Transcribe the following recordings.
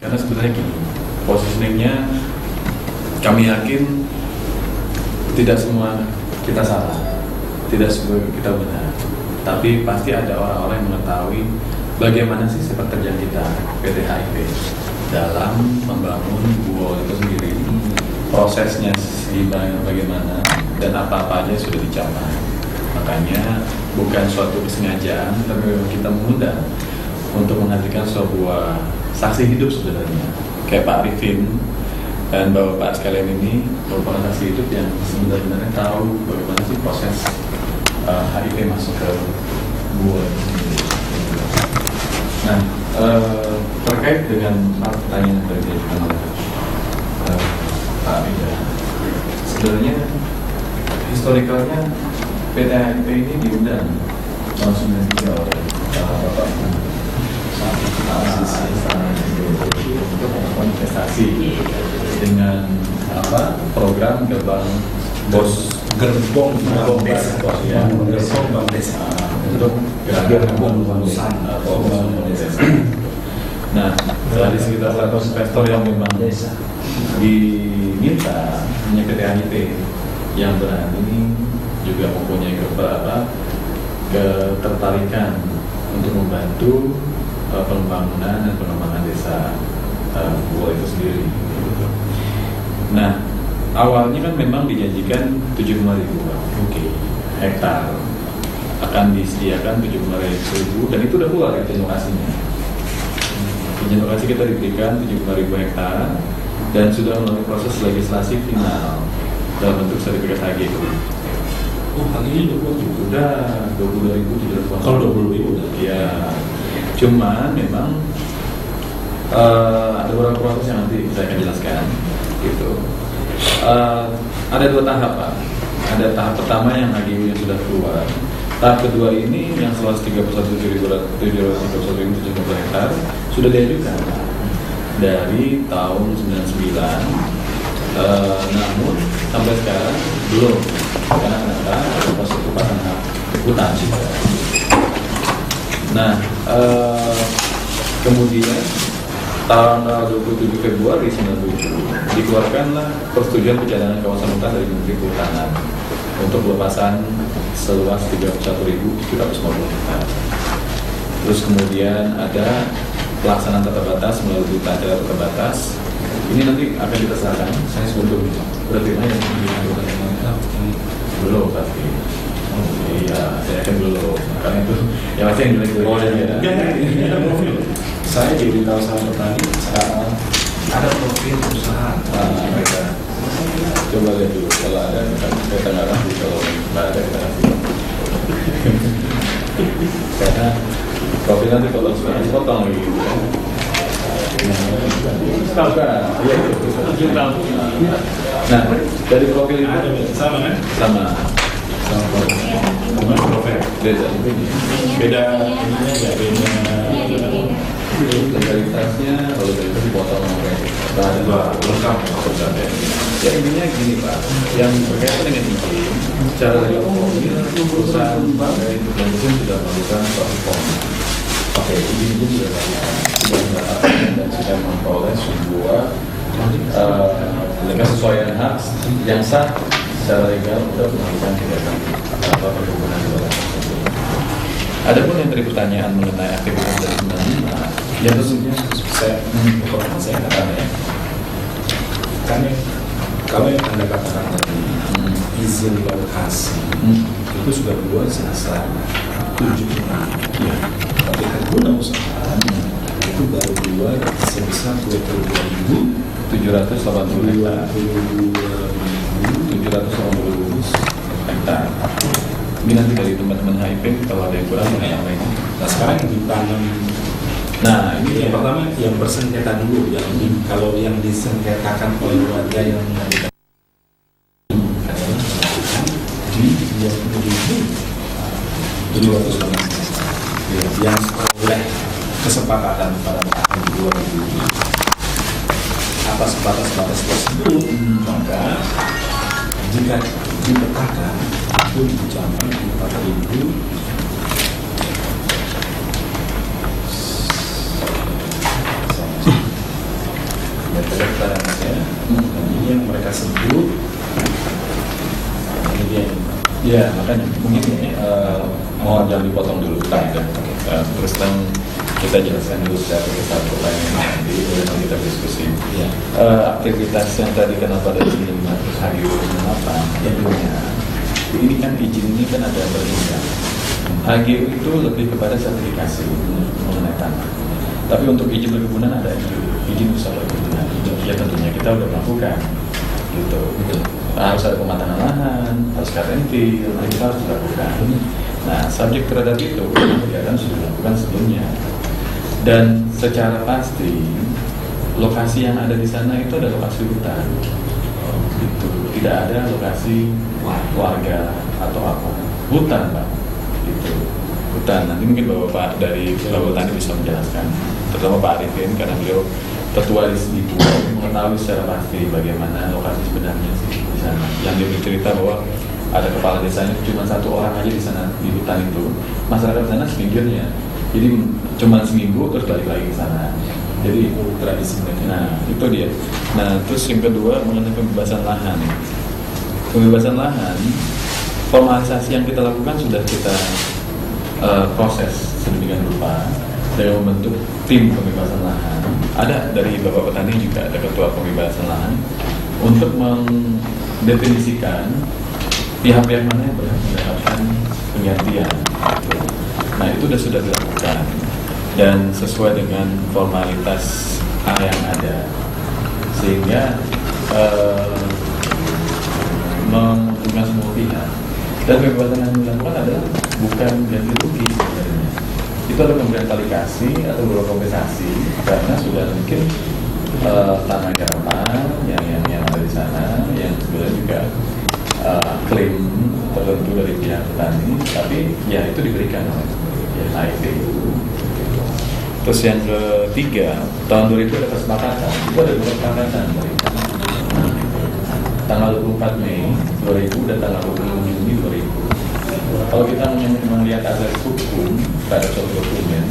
Karena sebenarnya gini, positioningnya kami yakin tidak semua kita salah, tidak semua kita benar, tapi pasti ada orang-orang yang mengetahui bagaimana sih sepak terjang kita PT HIP dalam membangun Buol itu sendiri, prosesnya bagaimana dan apa-apa aja sudah dicapai. Makanya bukan suatu kesengajaan, tapi memang kita mengundang untuk menghadirkan sebuah saksi hidup sebenarnya. Kayak Pak Arifin dan Bapak sekalian ini merupakan saksi hidup yang sebenarnya tahu bagaimana sih proses HIP masuk ke Buol. Nah, terkait dengan pertanyaan yang tadi diajukan oleh Pak Ida, sebenarnya historicalnya PT HIP ini diundang tahun 93 oleh Bapak untuk melakukan investasi dengan program gerbong desa untuk gerbong desa. Nah, dari sekitar 100 investor yang memang diminta punya PT HIP yang berani juga mempunyai ketertarikan untuk membantu pembangunan dan pengembangan desa Buol itu sendiri. Nah, awalnya kan memang dijanjikan 75.000 hektar akan disediakan 75.000 dan itu udah keluar izin lokasinya. Izin lokasi kita diberikan 75.000 hektar dan sudah melalui proses legislasi final dalam bentuk sertifikat HG itu. Oh, HG-nya udah 22.000. Kalau 20.000 udah. Ya, cuman memang ada beberapa proses yang nanti saya akan jelaskan gitu. Ada 2 tahap, Pak. Ada tahap pertama yang HGU yang sudah keluar. Tahap kedua ini yang seluas 31.730 hektar sudah diajukan dari tahun 99. Namun sampai sekarang belum, karena ternyata ada proses kekuatan hak hutan. Nah, kemudian tanggal 27 Februari 1997 dikeluarkanlah persetujuan pencadangan kawasan hutan dari Menteri Kehutanan untuk pelepasan seluas 31.750 hektar. Terus kemudian ada pelaksanaan tata batas melalui acara tata batas. Ini nanti akan kita serahkan. Saya sebelum udah terima yang belum pasti. Iya, saya akan belum. Karena itu ya pasti yang jelek-jelek. Saya jadi tahu sama petani sekarang ada profil perusahaan mereka. Coba lihat dulu kalau ada kita nggak kasih, kalau nggak ada kita kasih. Karena profil nanti kalau sudah dipotong lagi gitu kan. Nah, dari profil itu sama kan? sama Profil beda ininya ya, beda legalitasnya, kalau legalitas dipotong ada lengkap. ya intinya gini Pak, yang berkaitan dengan izin secara legal formil perusahaan itu sudah melakukan perform. Oke, izin sudah mendapatkan dan sudah memperoleh sebuah kesesuaian hak yang sah secara legal untuk melakukan kegiatan perkebunan di wilayah tersebut. Adapun yang tadi pertanyaan mengenai aktivitas dari 95, ya tentunya saya katakan ya. Kalau yang Anda katakan tadi izin lokasi itu sudah keluar selesai 7 bulan. Ya. Tapi kan guna usaha itu baru keluar sebesar 22.780 hektar. 780 hektar. Ini nanti dari teman-teman HIP kalau ada yang kurang yang lain. Nah sekarang yang ditanam. Nah ini yang pertama yang bersengketa dulu, yang kalau yang disengketakan oleh warga yang di 20.700 yang oleh kesepakatan pada tahun 2000 atas batas-batas tersebut, maka jika dipetakan itu mencapai 4.000 4.000 keterangannya. Dan ini yang mereka sebut ini dia. Ya, makanya mungkin mohon jangan dipotong dulu. Terus kita jelaskan dulu satu persatu pertanyaan nanti kemudian kita diskusi. Ya. Aktivitas yang tadi kenapa dari sini terus HGU kenapa? Tentunya ini kan izin ini kan ada berjenjang. HGU itu lebih kepada sertifikasi mengenai tanah. Tapi untuk izin perkebunan ada izin usaha perkebunan. Ya tentunya kita udah melakukan gitu. Harus ada pematangan lahan, harus KTNP, kita harus lakukan. Nah, subjek terhadap itu kegiatan sudah dilakukan sebelumnya. Dan secara pasti lokasi yang ada di sana itu adalah lokasi hutan. Gitu. Tidak ada lokasi warga atau apa. Hutan, Pak. Gitu. Hutan. Nanti mungkin Bapak dari Bapak Tani bisa menjelaskan, terutama Pak Arifin karena beliau ketua di pulau mengetahui secara pasti bagaimana lokasi sebenarnya sih di sana. Yang dia bercerita bahwa ada kepala desanya cuma satu orang aja di sana di hutan itu. Masyarakat sana sepinggirnya. Jadi cuma seminggu terus balik lagi ke sana. Jadi tradisi mereka. Nah, itu dia. Nah, terus yang kedua mengenai pembebasan lahan. Pembebasan lahan, formalisasi yang kita lakukan sudah kita proses sedemikian rupa dengan membentuk tim pembebasan lahan. Ada dari Bapak Petani juga ada ketua pembebasan lahan untuk mendefinisikan pihak-pihak mana yang berhak mendapatkan penggantian. Nah, itu sudah dilakukan dan sesuai dengan formalitas yang ada, sehingga menguntungkan semua pihak. Dan pembebasan yang dilakukan adalah bukan ganti rugi sebenarnya. Itu ada pemberian kualifikasi atau beberapa kompensasi karena sudah mungkin tanah garapan yang ada di sana yang sebenarnya juga klaim tertentu dari pihak petani, tapi ya itu diberikan oleh AIP. Terus yang ketiga, tahun 2000 ada kesepakatan. Itu ada dua kesepakatan tanggal 24 Mei 2000 dan tanggal 20 Juni 2000. Kalau kita melihat asas hukum terhadap suatu dokumen,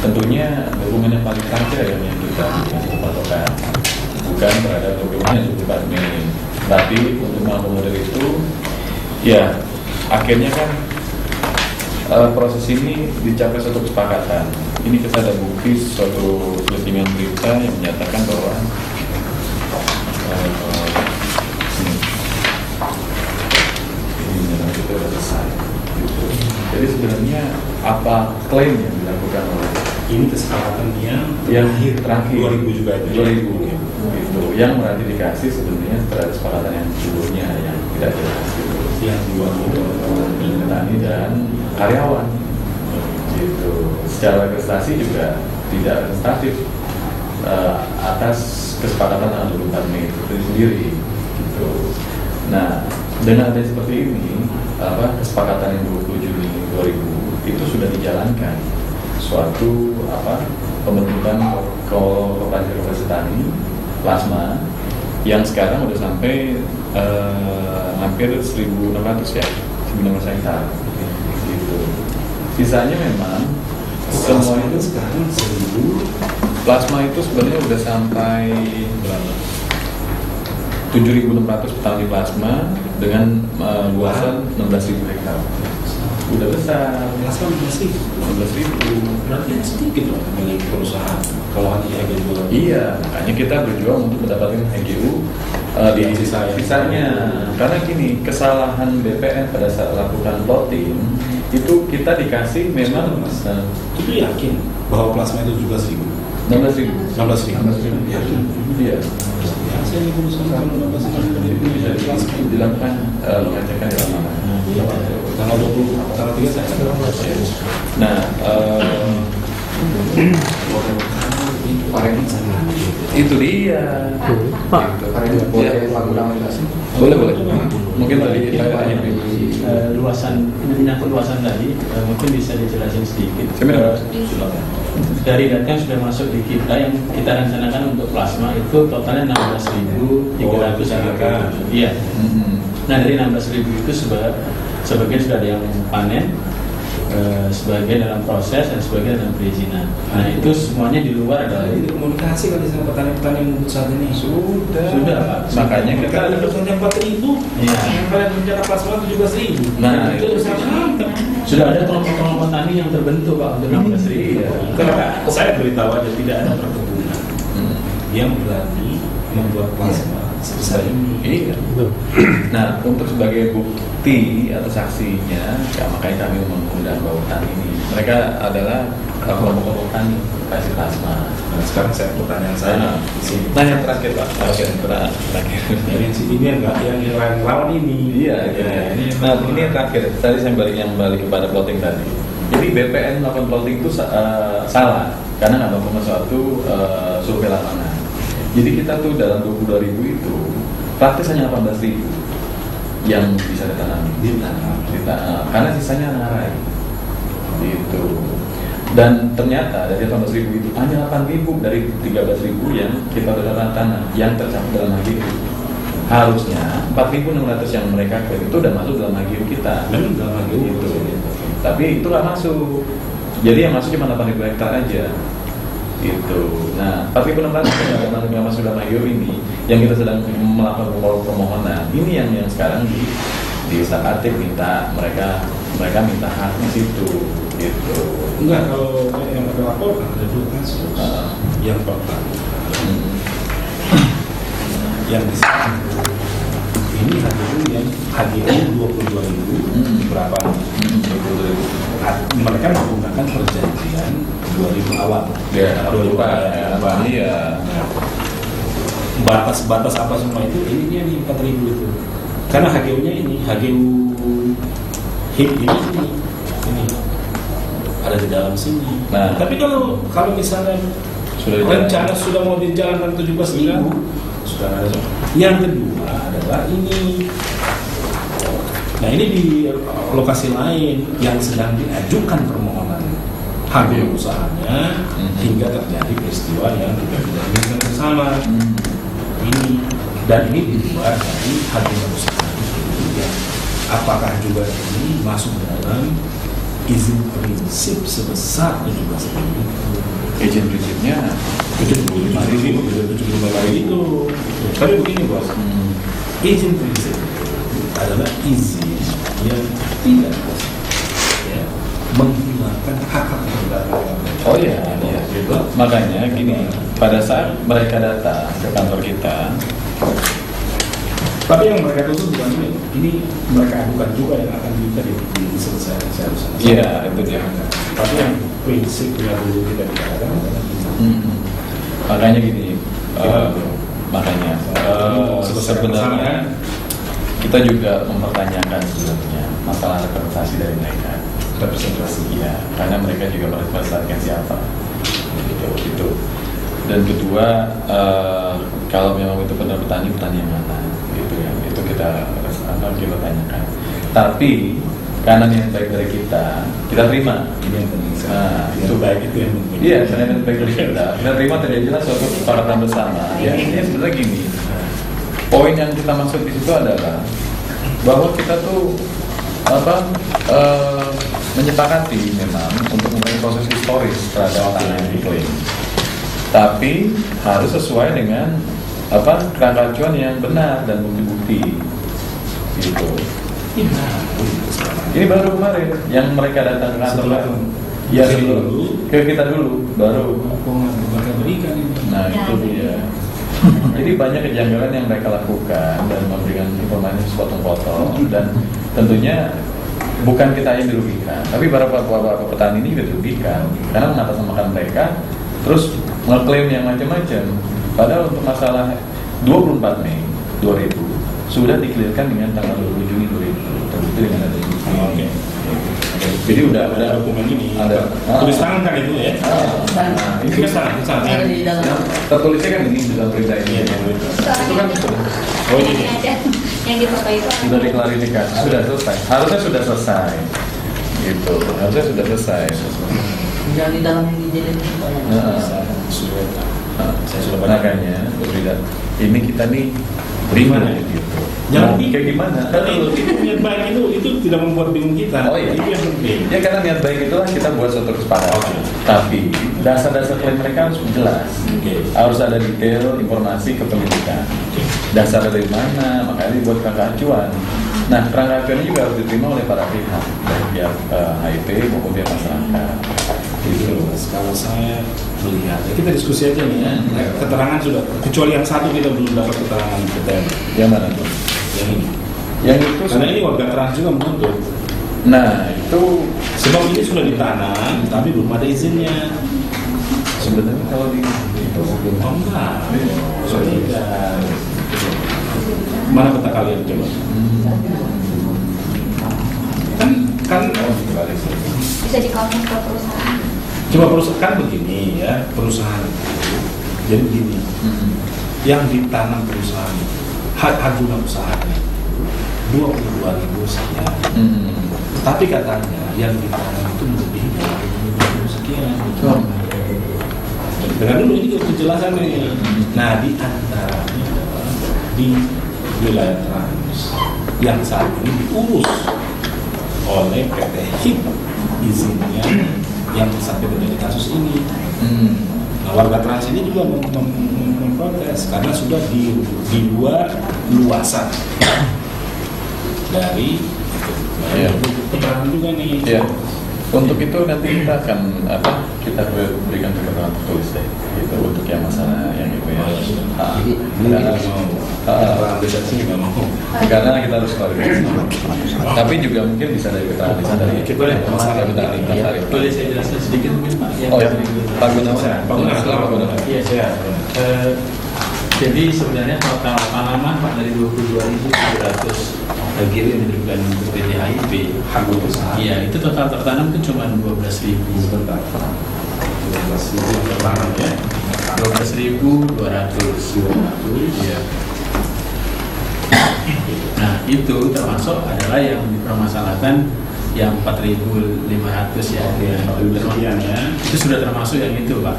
tentunya dokumen yang paling saja yang kita kasih patokan, bukan terhadap dokumen yang 24 Mei. Tapi untuk mengakomodir itu, ya akhirnya kan proses ini dicapai suatu kesepakatan. Ini kita ada bukti suatu settingan berita yang menyatakan bahwa ini kita sudah selesai. Gitu. Jadi sebenarnya apa klaim yang dilakukan oleh ini kesepakatannya yang terakhir 2000 juga ada. 2000 gitu. Yang meratifikasi sebenarnya terhadap kesepakatan yang sebelumnya yang tidak jelas gitu. Yang dua itu petani dan karyawan gitu. Secara representasi juga tidak representatif atas kesepakatan tanggal 24 Mei itu sendiri gitu. Nah, dengan adanya seperti ini, kesepakatan yang 20 Juni 2000 itu sudah dijalankan suatu pembentukan koperasi tani plasma yang sekarang udah sampai hampir 1.600 ya, 1.600 hektar gitu. Sisanya memang semua itu sekarang 1.000 plasma itu sebenarnya udah sampai berapa? 7.600 petani plasma dengan luasan 16.000 hektar. Udah besar. plasma 16.000. berarti sedikit loh milik perusahaan kalau hanya HGU. Iya, makanya kita berjuang untuk mendapatkan HGU di sisanya. Karena gini, kesalahan BPN pada saat lakukan plotting itu kita dikasih memang itu yakin bahwa plasma itu juga 16.000. 16.000. Yakin. Iya. Ya, saya ini perusahaan kalau 16.000 Itu bisa dilakukan mengecekkan di lama. Tanggal 20, tanggal 3 saya Nah, itu dia. Pak, Boleh. Mungkin tadi kita tanya luasan ini menyangkut luasan tadi, mungkin bisa dijelasin sedikit. Dari data yang sudah masuk di kita yang kita rencanakan untuk plasma itu totalnya 16.300 hektar. Iya. Nah, dari 16.000 itu sebagian sudah ada yang panen, sebagian dalam proses dan sebagian dalam perizinan. Nah itu semuanya di luar adalah Jadi komunikasi kali sama petani-petani yang membut saat ini. sudah Pak. Makanya Kita kita ada dosennya 4.000, Iya. yang kalian rencana plasma 17.000. Nah, itu sama. Sudah ada kelompok-kelompok tani yang terbentuk Pak untuk 16.000. Iya. Karena saya beritahu aja tidak ada perkebunan yang berani membuat plasma sebesar ini. Iya. Nah, untuk sebagai bukti atau saksinya, ya makanya kami mengundang Bautan ini. Mereka adalah kelompok-kelompok tani kasih plasma. Nah, sekarang saya pertanyaan saya di sini. Nah, yang terakhir Pak, terakhir. Yang ini enggak yang lawan ini. Iya, ini. Nah, ini yang terakhir. Tadi saya balik kepada plotting tadi. Jadi BPN melakukan plotting itu salah karena nggak melakukan suatu survei lapangan. Jadi kita tuh dalam 22.000 itu praktis hanya 18.000 yang bisa ditanami karena sisanya ngarai gitu. Dan ternyata dari 18.000 itu hanya 8.000 dari 13.000 yang kita udah tanam yang tercakup dalam HGU. Harusnya 4.600 yang mereka klaim itu udah masuk dalam HGU kita. Memang dalam HGU Gitu. Tapi itu nggak masuk. Jadi yang masuk cuma 8.000 hektar aja. Gitu. Nah, 4.600 yang masuk dalam HGU ini, yang kita sedang melakukan permohonan, ini yang sekarang di Usahatik minta mereka minta haknya situ. Gitu. Enggak, kalau yang ada laporan ada 2 kasus. Yang pertama, yang di sana ini HGU 22.000 berapa? Mereka menggunakan perjanjian 2000 awal. Ya, 2000 awal. Iya. Batas-batas apa semua itu ini dia nih 4.000 itu. Karena HGU-nya ini HGU HIP ini ada di dalam sini. Nah, Tapi kalau misalnya rencana sudah mau dijalankan 17.000 sudah ada. Yang kedua adalah ini. Nah ini di lokasi lain yang sedang diajukan permohonan hak usahanya hingga terjadi peristiwa yang kita tidak inginkan bersama. Ini dan ini di luar dari hak usaha. Apakah juga ini masuk dalam izin prinsip sebesar 17.000? Izin prinsipnya 75.000 itu. Tapi begini bos, izin prinsip adalah izin yang tidak menghilangkan hak-hak terdakwa. Oh iya, gitu. Makanya gini, pada saat mereka datang ke kantor kita, tapi yang mereka tuntut bukan ini mereka adukan juga yang akan bisa diselesaikan seharusnya. iya itu dia. Tapi yang prinsip yang dulu kita bicarakan adalah Makanya gini, makanya sebenarnya kita juga mempertanyakan sebenarnya masalah representasi dari mereka. Representasi ya, karena mereka juga merepresentasikan siapa, gitu. Dan kedua, kalau memang itu benar petani yang mana, gitu ya, itu kita tanyakan. Tapi karena yang baik dari kita terima. ini yang penting. Itu baik itu yang penting. Iya, karena yang baik dari kita terima terjadilah suatu kesepakatan bersama. Ya, ini sebenarnya gini. Poin yang kita maksud di situ adalah bahwa kita tuh menyepakati memang untuk memulai proses historis terhadap tanah yang diklaim. Tapi harus sesuai dengan kerangka acuan yang benar dan bukti-bukti. Gitu. Ini baru kemarin yang mereka datang ke kantor. Ya dulu ke kita dulu baru. Nah itu dia. Jadi banyak kejanggalan yang mereka lakukan dan memberikan informasi sepotong-potong dan tentunya bukan kita yang dirugikan, tapi para petani ini juga dirugikan karena mengatasnamakan mereka terus ngeklaim yang macam-macam. Padahal untuk masalah 24 Mei 2000 sudah dikelirkan dengan tanggal 20 Juni 2000 terbukti dengan ada ini. Jadi udah ada dokumen ini. Ada tulis tangan kan itu ya? Ini Tulis tangan. Tertulisnya kan ini dalam perintah ini. Itu kan Oh ini. Yang di foto itu sudah diklarifikasi, sudah selesai. Harusnya sudah selesai. Gitu. Harusnya sudah selesai. Yang di dalam yang dijadikan itu Saya sudah Makanya berbeda. Ini kita nih bingung gitu. Jangan Mau kayak gimana? Karena itu niat baik itu tidak membuat bingung kita. Oh iya. Itu yang penting. Ya karena niat baik itulah kita buat suatu kesepakatan. Tapi dasar-dasar klaim mereka harus jelas. Oke. Harus ada detail informasi kepemilikan. Dasar dari mana? Makanya dibuat kerangka acuan. Nah, kerangka acuan ini juga harus diterima oleh para pihak, baik pihak HIP maupun pihak masyarakat. Itu Mas, kalau saya melihat, ya kita diskusi aja nih ya. Keterangan sudah, kecuali yang satu kita belum dapat keterangan detail. Yang mana tuh? Yang ini. Yang itu Karena ini warga trans juga menuntut. Nah, itu Sebab ini sudah ditanam, tapi belum ada izinnya. sebenarnya kalau di itu belum. Oh enggak, sudah tidak. Mana kata kalian coba? Kan Bisa dikawal ke perusahaan. coba perusahaan kan begini ya, perusahaan jadi begini, yang ditanam perusahaan hak guna usahanya 22.000 sekian, tapi katanya yang ditanam itu melebihi dari 20.000 sekian. Dengar dulu ini penjelasannya. Nah, di antaranya di wilayah trans yang saat ini diurus oleh PT HIP izinnya yang sampai terjadi kasus ini. Nah, warga trans ini juga memprotes karena sudah di luar luasan dari keterangan juga nih. Ya. Untuk itu nanti kita akan kita berikan keterangan tertulis deh, gitu untuk yang masalah yang itu ya. Ini kita mau keterangan desa sini nggak mau. Karena kita harus klarifikasi. Tapi juga mungkin bisa dari keterangan desa dari Boleh, masalah kita Boleh saya jelaskan sedikit mungkin Pak? Oh ya, Pak Gunawan. Pak Gunawan. Pak Gunawan. Iya, saya. Jadi sebenarnya total tanaman Pak dari 22.700 giri yang diberikan untuk PT HIP. Hak guna usaha. Iya, itu total tertanam itu cuma 12.000. Sebentar. 12.000 yang tertanam ya. 12.200. Iya. Nah, itu termasuk adalah yang dipermasalahkan yang 4.500 ya. Oke, 4.000 sekian ya. Itu sudah termasuk yang itu, Pak.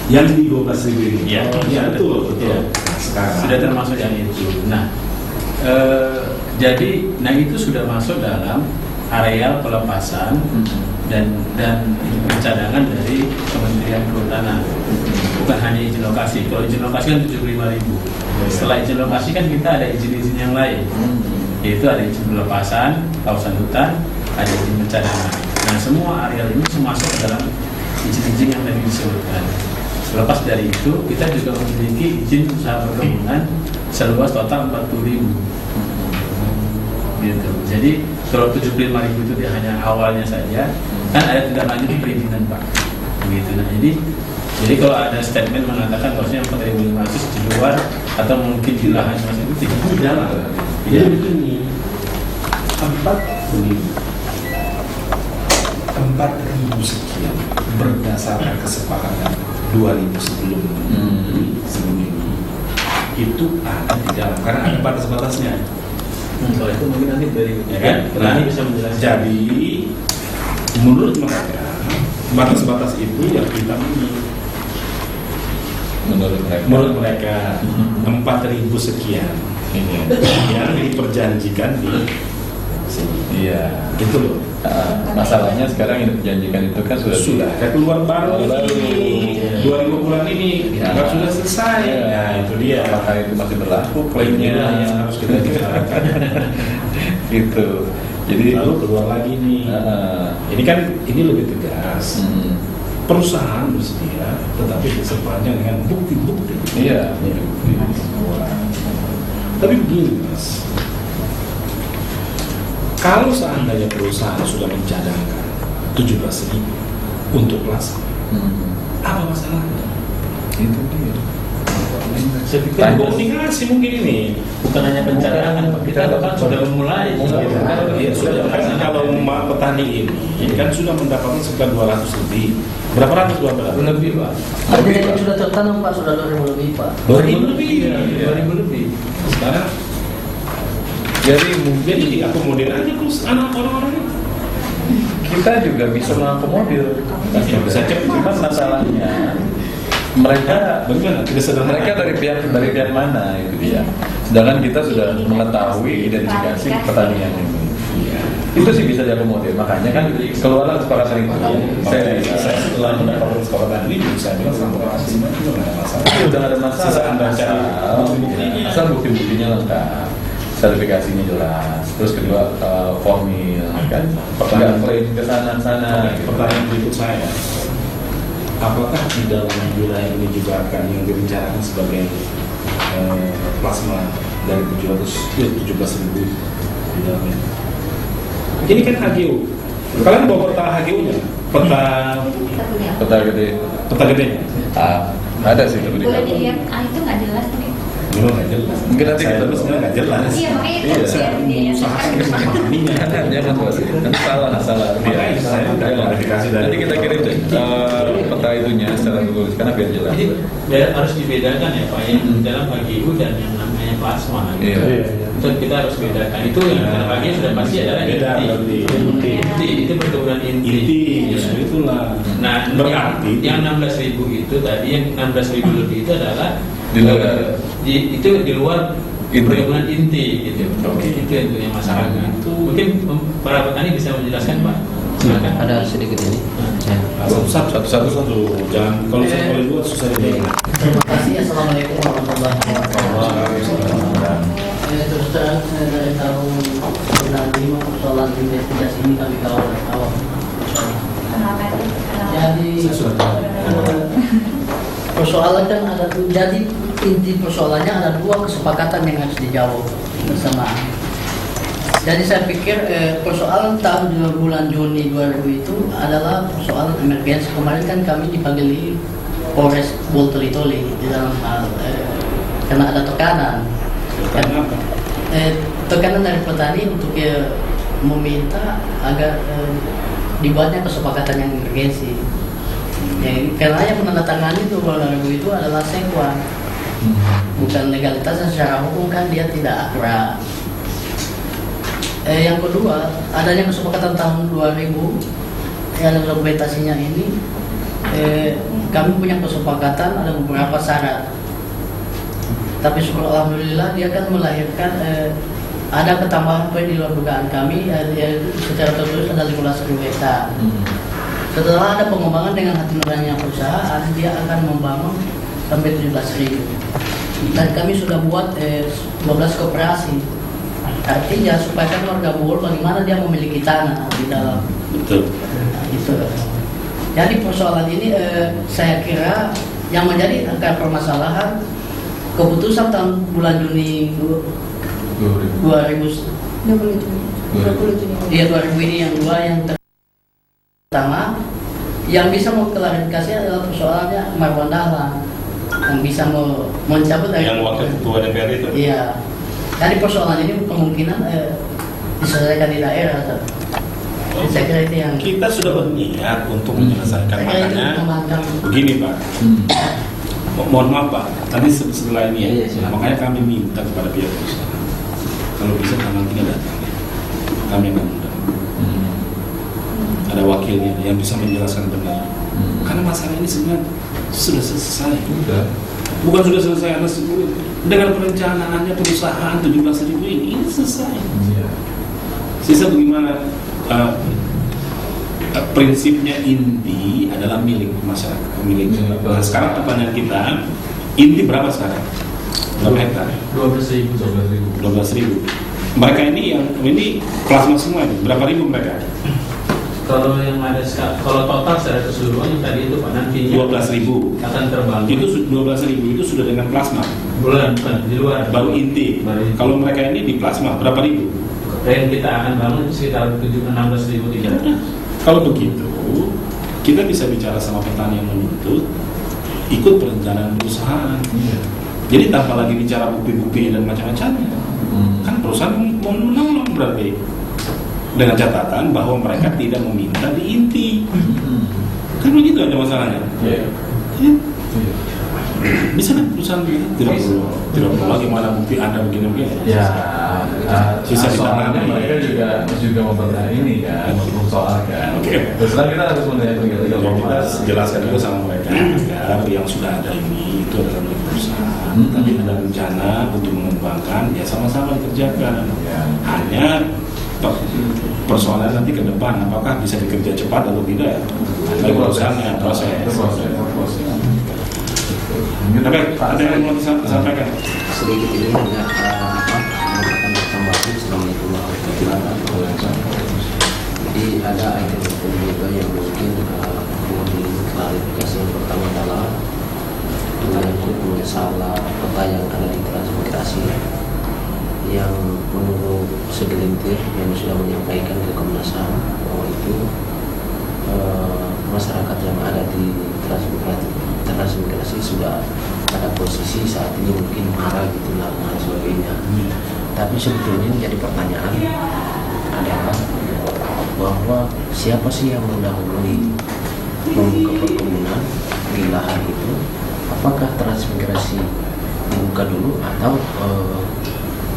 Yang di 12.000 ini. Iya, Iya, betul. Iya. Nah, sekarang Sudah termasuk yang itu. Nah, jadi, itu sudah masuk dalam areal pelepasan dan pencadangan dari Kementerian Kehutanan. Bukan hanya izin lokasi. Kalau izin lokasi kan 75.000. Setelah izin lokasi kan kita ada izin-izin yang lain. Yaitu ada izin pelepasan, kawasan hutan, ada izin pencadangan. Nah, semua areal ini masuk ke dalam izin-izin yang tadi disebutkan. Lepas dari itu, kita juga memiliki izin usaha perkebunan seluas total 40.000. Gitu. Jadi kalau 75.000 itu dia hanya awalnya saja, kan ada tindak lanjut perizinan Pak. Begitu. Nah, jadi kalau ada statement mengatakan bahwasanya 4.500 di luar atau mungkin di lahan masih itu tidak jalan. Jadi begini, 4.000 sekian berdasarkan kesepakatan 2.000 sebelum ini itu ada di dalam karena ada batas-batasnya. Kalau itu mungkin nanti dari Ya kan? nanti bisa menjelaskan. Jadi menurut mereka batas-batas itu yang kita ini menurut mereka 4.000 sekian ini yang diperjanjikan di sini. Iya. Itu loh. Masalahnya sekarang yang diperjanjikan itu kan sudah Kayak keluar baru ini 2000 bulan ini Ya. nggak sudah selesai. Ya. Nah, itu dia. Apakah itu masih berlaku Ini klaimnya yang harus kita bicarakan. gitu. Jadi Lalu keluar lagi nih. Ini kan ini lebih tegas. Perusahaan bersedia, tetapi sepanjang dengan bukti-bukti. iya. Tapi begini Mas, kalau seandainya perusahaan sudah mencadangkan 17.000 untuk plasma, apa masalahnya? Itu dia. Saya pikir Komunikasi mungkin ini. bukan hanya pencadangan, Pak. Kita bahkan sudah memulai. Iya, sudah kan kalau petani ini kan sudah mendapatkan sekitar 200 lebih. Berapa ratus lebih, Pak. Ada yang sudah tertanam Pak, sudah 2.000 lebih Pak. 2.000 lebih. 2.000 lebih. Sekarang Jadi mungkin jadi diakomodir aja terus anak orang-orang ini. kita juga bisa mengakomodir. Bisa cepat. Cuma masalahnya mereka bagaimana? Tidak sederhana. mereka dari pihak mana itu dia. Sedangkan kita sudah mengetahui identifikasi pertanian ini. Itu sih bisa diakomodir. Makanya kan keluarlah kesepakatan itu. Saya setelah mendapat kesepakatan ini saya bilang sama Asima itu nggak ada masalah. Udah ada masalah. Sisa Anda cari asal bukti-buktinya lengkap, sertifikasinya jelas. Terus kedua formil kan, nggak klaim ke sana. Pertanyaan berikut saya, apakah di dalam wilayah ini juga akan yang dibicarakan sebagai plasma dari 17.000 di dalamnya? Ini kan HGU. Kalian bawa peta HGU-nya? Peta gede. Peta gedenya? Ada sih tapi Boleh dilihat, itu nggak jelas tuh. Belum, nggak jelas. Mungkin nanti saya kita terus nggak jelas. Iya, makanya itu Saya mengusahakan memahaminya. jangan salah. Makanya saya udah klarifikasi dari. Nanti kita kirim deh peta itunya secara tertulis karena biar jelas. Jadi harus dibedakan ya Pak, yang dalam HGU dan yang namanya plasma. Iya. Itu kita harus bedakan. Itu yang dalam HGU sudah pasti adalah Beda berarti. inti. Itu perkebunan inti. Inti, Iya. justru itulah. Nah, Berarti yang 16.000 itu tadi, yang 16.000 lebih itu adalah Di luar. itu di luar Inti. perkebunan inti gitu. Oke. Itu yang masalahnya. Itu. Mungkin para petani bisa menjelaskan Pak. Silakan. Ada sedikit ini. Satu. Jangan kalau saya boleh dua susah ini. Terima kasih. Assalamualaikum warahmatullahi wabarakatuh. Terus terang saya dari tahun 95 persoalan investigasi ini kami kawal dari awal. Kenapa itu? Jadi persoalan kan ada, jadi inti persoalannya ada dua kesepakatan yang harus dijawab bersamaan. Jadi saya pikir persoalan tahun bulan Juni 2000 itu adalah persoalan emergensi. Kemarin kan kami dipanggil Polres Boltoli di dalam hal karena ada tekanan. Karena apa? Tekanan dari petani untuk meminta agar dibuatnya kesepakatan yang emergensi. Karena yang menandatangani itu bulan 2000 itu adalah sekwan, bukan legalitasnya secara hukum kan dia tidak akurat. Yang kedua, adanya kesepakatan tahun 2000 yang dokumentasinya ini, kami punya kesepakatan ada beberapa syarat. Tapi syukur alhamdulillah dia kan melahirkan ada ketambahan poin di luar dugaan kami, secara tertulis ada 15.000 hektar. Setelah ada pengembangan dengan hati nuraninya perusahaan, dia akan membangun sampai 17.000. Dan kami sudah buat 12 koperasi. Artinya supaya kan warga Bohol bagaimana dia memiliki tanah di dalam. Betul. Nah, itu. Jadi persoalan ini saya kira yang menjadi akar permasalahan keputusan tahun bulan Juni 2000. 20 Juni. Dia 2000 ini yang dua yang pertama yang bisa mengklarifikasi adalah persoalannya Marwan Dahlan yang bisa mencabut dari Yang wakil ketua DPR itu. Iya. Jadi persoalan ini kemungkinan diselesaikan di daerah. Saya kira itu yang Kita sudah berniat untuk menyelesaikan, saya kira itu makanya memandang. begini Pak. Mohon maaf Pak, tadi setelah ini ya, Iya, silakan. makanya kami minta kepada pihak perusahaan kalau bisa tanggal 3 datang, kami akan undang. Ada wakilnya yang bisa menjelaskan benar. Karena masalah ini sebenarnya sudah selesai. Bukan sudah selesai, dengan perencanaannya perusahaan 17.000 ini selesai. Sisa bagaimana prinsipnya inti adalah milik masyarakat, milik. Nah, sekarang pertanyaan kita, inti berapa sekarang? Berapa hektar? 12.000. 12.000. Mereka ini plasma semua ini. Berapa ribu mereka? Kalau yang ada kalau total secara keseluruhan yang tadi itu Pak nantinya 12.000. akan terbangun. Itu 12.000 itu sudah dengan plasma. bukan di luar. Baru inti. Baru inti. Kalau mereka ini di plasma berapa ribu? Dan kita akan bangun itu sekitar 16.300. Kalau begitu, kita bisa bicara sama petani yang menuntut ikut perencanaan perusahaan. Jadi tanpa lagi bicara bukti-bukti dan macam-macamnya. Kan perusahaan mau menolong berarti dengan catatan bahwa mereka tidak meminta di inti. Kan begitu aja masalahnya. Bisa kan perusahaan tidak perlu lagi mana bukti Anda begini-begini. Sisa di tangan mereka juga mempertanyakan ini kan, mempersoalkan. Oke. Terus kita harus mendengar Kita jelaskan dulu sama mereka. benar yang sudah ada ini itu adalah milik perusahaan, tapi ada rencana untuk mengembangkan, ya sama-sama dikerjakan. Hanya persoalan nanti ke depan, apakah bisa dikerja cepat atau tidak? Itu perusahaan proses. Oke, ada yang mau disampaikan? Sedikit ini hanya mengatakan tambahan. Assalamualaikum warahmatullahi wabarakatuh. Jadi ada item juga yang mungkin perlu diklarifikasi. Yang pertama adalah menyangkut masalah peta yang ada di transmigrasi, yang menurut segelintir yang sudah menyampaikan ke Komnas HAM bahwa itu masyarakat yang ada di transmigrasi sudah pada posisi saat ini mungkin marah gitu lah dan sebagainya. Tapi sebetulnya jadi pertanyaan adalah bahwa siapa sih yang mendahului membuka perkebunan di lahan itu? Apakah transmigrasi dibuka dulu atau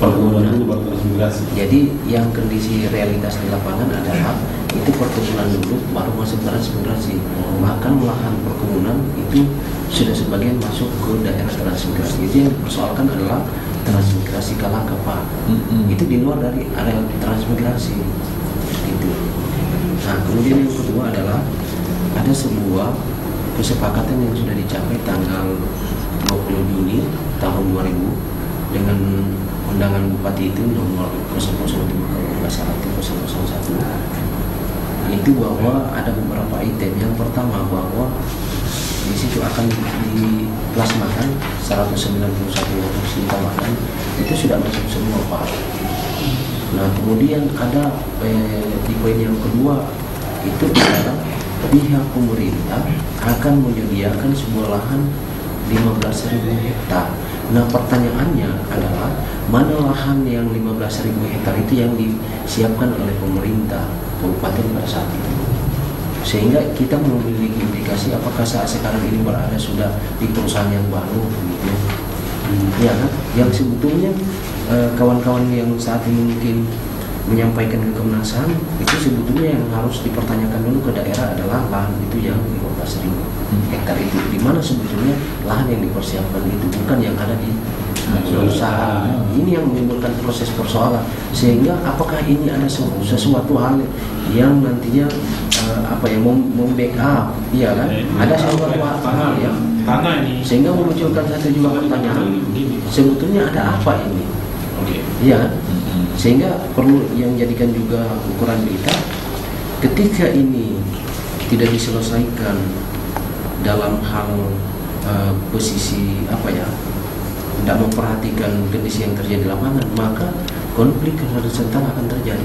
Perkebunan dulu baru transmigrasi. jadi yang kondisi realitas di lapangan adalah itu perkebunan dulu baru masuk transmigrasi. Bahkan lahan perkebunan itu sudah sebagian masuk ke daerah transmigrasi. Jadi yang dipersoalkan adalah transmigrasi Kalangkapa. Itu di luar dari area transmigrasi. Gitu. Nah, kemudian yang kedua adalah ada sebuah kesepakatan yang sudah dicapai tanggal 20 Juni tahun 2000 dengan undangan Bupati itu nomor 003 itu bahwa ada beberapa item. Yang pertama bahwa di situ akan diplasmakan 191 ditambahkan itu sudah masuk semua Pak. Nah kemudian ada di poin yang kedua itu adalah pihak pemerintah akan menyediakan sebuah lahan 15.000 hektar. Nah pertanyaannya adalah mana lahan yang 15.000 hektar itu yang disiapkan oleh pemerintah kabupaten pada saat itu, sehingga kita memiliki indikasi apakah saat sekarang ini berada sudah di perusahaan yang baru gitu. Ya kan? Yang sebetulnya kawan-kawan yang saat ini mungkin menyampaikan ke Komnas HAM itu sebetulnya yang harus dipertanyakan dulu ke daerah adalah lahan itu yang 15.000 hektar itu di mana sebetulnya lahan yang dipersiapkan itu, bukan yang ada di perusahaan. Ini yang menimbulkan proses persoalan, sehingga apakah ini ada sesuatu hal yang nantinya membackup, iya kan? Ada sesuatu hal yang tanah ini sehingga memunculkan satu juga pertanyaan, sebetulnya ada apa ini? Iya, sehingga perlu yang jadikan juga ukuran kita ketika ini tidak diselesaikan dalam hal posisi tidak memperhatikan kondisi yang terjadi di lapangan, maka konflik keserentakan akan terjadi.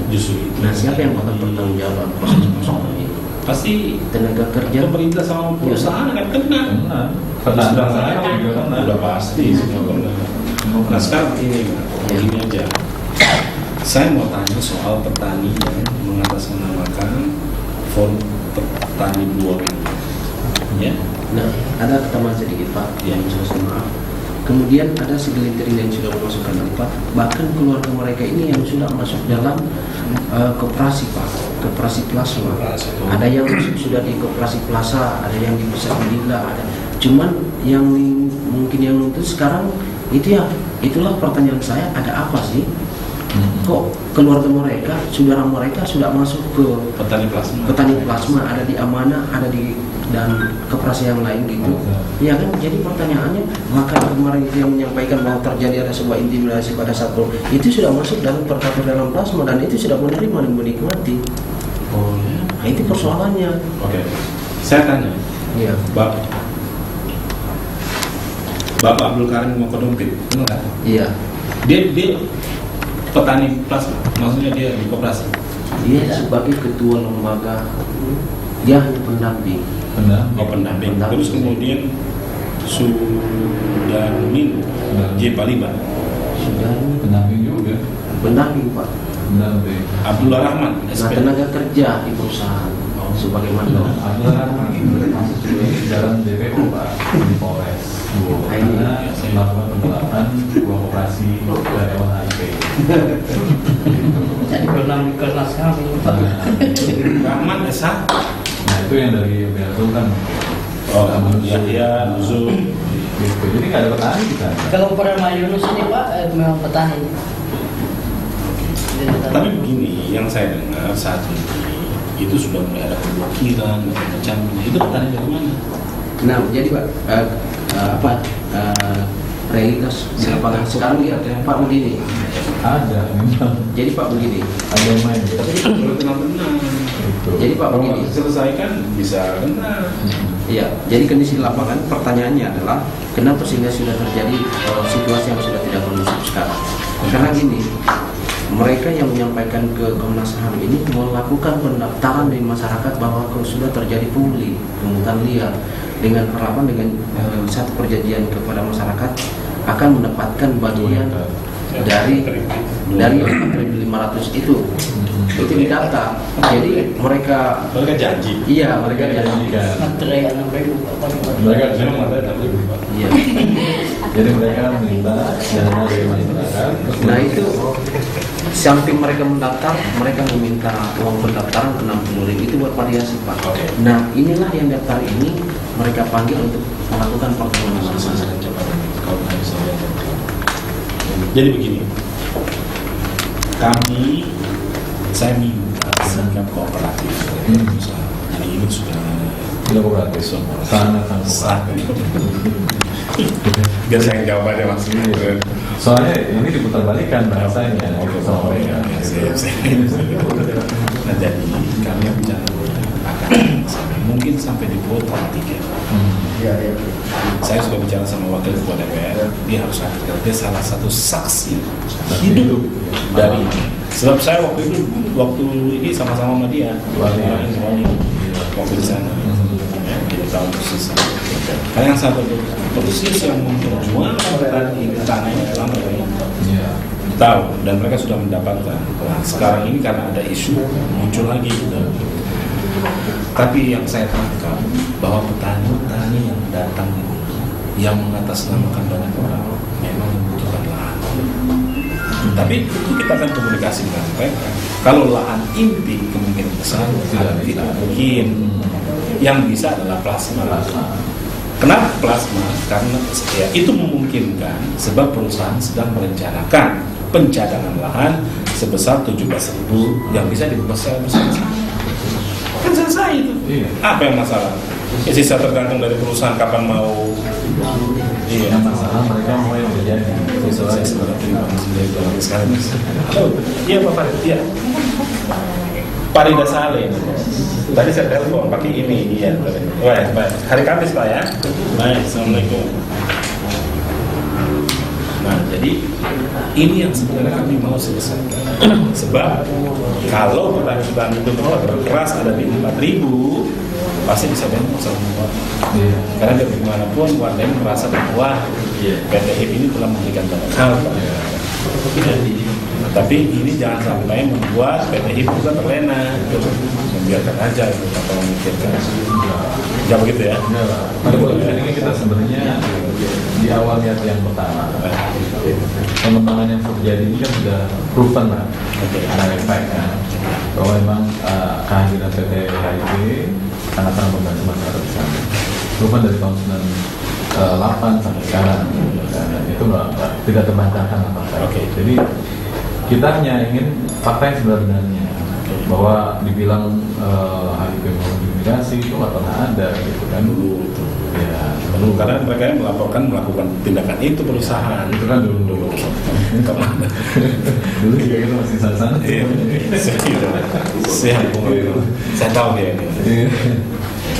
Nah, siapa yang bakal bertanggung jawab proses persoalan ini? Pasti tenaga kerja, pemerintah sama perusahaan akan kena. Sudah pasti semua kena. Nah sekarang ini aja. Saya mau tanya soal petani yang mengatasnamakan form petani 2 ya. Nah, ada tambahan sedikit Pak, yang saya maaf. Kemudian ada segelintir yang sudah memasukkan Pak, bahkan keluarga mereka ini yang sudah masuk dalam koperasi Pak, koperasi plasma. Ada yang sudah di koperasi plaza, ada yang di pusat Medila, ada. Cuman yang mungkin yang nuntut sekarang itu ya, itulah pertanyaan saya, ada apa sih? Kok keluarga mereka, saudara mereka sudah masuk ke petani plasma, ada di Amanah, ada di dan koperasi yang lain gitu. Ya kan, jadi pertanyaannya, maka kemarin yang menyampaikan bahwa terjadi ada sebuah intimidasi pada satpol itu sudah masuk dalam tercatur dalam plasma dan itu sudah menerima dan menikmati. Oh ya. Nah, itu persoalannya. Oke. Saya tanya. Iya. Bapak Abdul Karim Mokodompit, benar? Iya. Dia petani plasma, maksudnya dia di koperasi. Dia sebagai ketua lembaga, dia hanya pendamping. Pendamping. Terus kemudian Sudarmin J. Paliban. Sudarmin pendamping juga. pendamping Pak. Pendamping. Abdullah Rahman, Nah, SP. tenaga kerja di perusahaan sebagaimana. Abdullah Rahman masuk di dalam DPO Pak di Polres. Karena melakukan penggelapan sebuah operasi karyawan HIP. Jadi berlalu kelas kami Pak. Rahman SH. Nah itu yang dari Bea Sultan. Yahya, Nuzul. Gitu. Jadi nggak ada petani kita. Kalau Pradama Yunus ini Pak memang petani. Jadi petani. Tapi begini, yang saya dengar saat ini itu sudah mulai ada pemblokiran macam itu petani dari mana? Nah, jadi Pak, realitas di lapangan sekarang ya Pak begini. Ada memang. Jadi Pak begini. Ada yang main. Tapi belum benar. Jadi Pak Kalau begini. nggak diselesaikan bisa benar. Iya, jadi kondisi lapangan pertanyaannya adalah kenapa sehingga sudah terjadi situasi yang sudah tidak kondusif sekarang? Karena gini, mereka yang menyampaikan ke Komnas HAM ini melakukan pendaftaran di masyarakat bahwa kalau sudah terjadi pungli, pungutan liar dengan harapan dengan satu perjanjian kepada masyarakat akan mendapatkan bagian dari 4.500 itu didata. Jadi mereka janji. Iya, mereka janji. Materai 6.000 Pak. Mereka memang ada Pak. Iya. Jadi mereka minta dana dari masyarakat. Nah itu samping mereka mendaftar, mereka meminta uang pendaftaran 60.000 itu buat variasi Pak. Oke. Nah inilah yang daftar ini mereka panggil untuk melakukan pertemuan sama-sama. Kalau saya jadi begini, saya minta sikap kooperatif dari usaha. Jadi ini sudah Tidak kooperatif semua. Sangat biar saya jawab aja Mas. Soalnya ini diputar balikan bahasanya. Sama mereka. Nah jadi kami yang bicara akan mungkin sampai di kuota 3. Saya sudah bicara sama wakil ketua DPR, dia harus hadir. Dia salah satu saksi hidup dari ini. Sebab saya waktu ini sama-sama sama dia, waktu di sana, jadi tahun persis. Karena yang satu persis yang memperjuangkan tanah ini selama ini tahu, dan mereka sudah mendapatkan. Nah, sekarang ini karena ada isu muncul lagi. Tapi yang saya tangkap bahwa petani-petani yang datang ini, yang mengatasnamakan banyak orang, memang membutuhkan lahan. Tapi itu kita akan komunikasi dengan mereka. Kalau lahan inti kemungkinan besar tidak mungkin. Yang bisa adalah plasma. Kenapa plasma? Karena ya, itu memungkinkan sebab perusahaan sedang merencanakan pencadangan lahan sebesar 17.000 yang bisa dibuat secara bersama-sama. Kan selesai itu. Iya. Apa yang masalah? Ya, sisa tergantung dari perusahaan kapan mau. Iya. Yang masalah mereka mau yang terjadi. Saya sebenarnya sekarang. Halo, iya Pak Farid, iya. Parida Saleh. Tadi saya telepon pakai ini, iya. Baik. Hari Kamis Pak ya. Baik, assalamualaikum. Nah, jadi ini yang sebenarnya kami mau selesaikan. Sebab kalau petani-petani itu berkeras ada di 4.000, pasti bisa banyak masalah. Karena dari dimanapun warga ini merasa bahwa PT HIP ini telah memberikan banyak hal. Tapi ini jangan sampai membuat PT HIP juga terlena. Membiarkan aja atau memikirkan. Jangan begitu ya. Ini kita sebenarnya di awal niat yang pertama, pengembangan yang terjadi ini kan sudah proven lah, ada efek kan, bahwa memang kehadiran PT HIP sangat-sangat membantu masyarakat di sana. Proven dari tahun 98 sampai sekarang, dan itu tidak terbantahkan apa-apa. Jadi kita hanya ingin fakta yang sebenarnya, bahwa dibilang HIP mau diimigrasi itu nggak pernah ada gitu kan dulu. Ya, dulu karena mereka yang melakukan tindakan itu perusahaan itu kan dulu kemana? Dulu juga kita masih sana-sana. Saya tahu dia ini.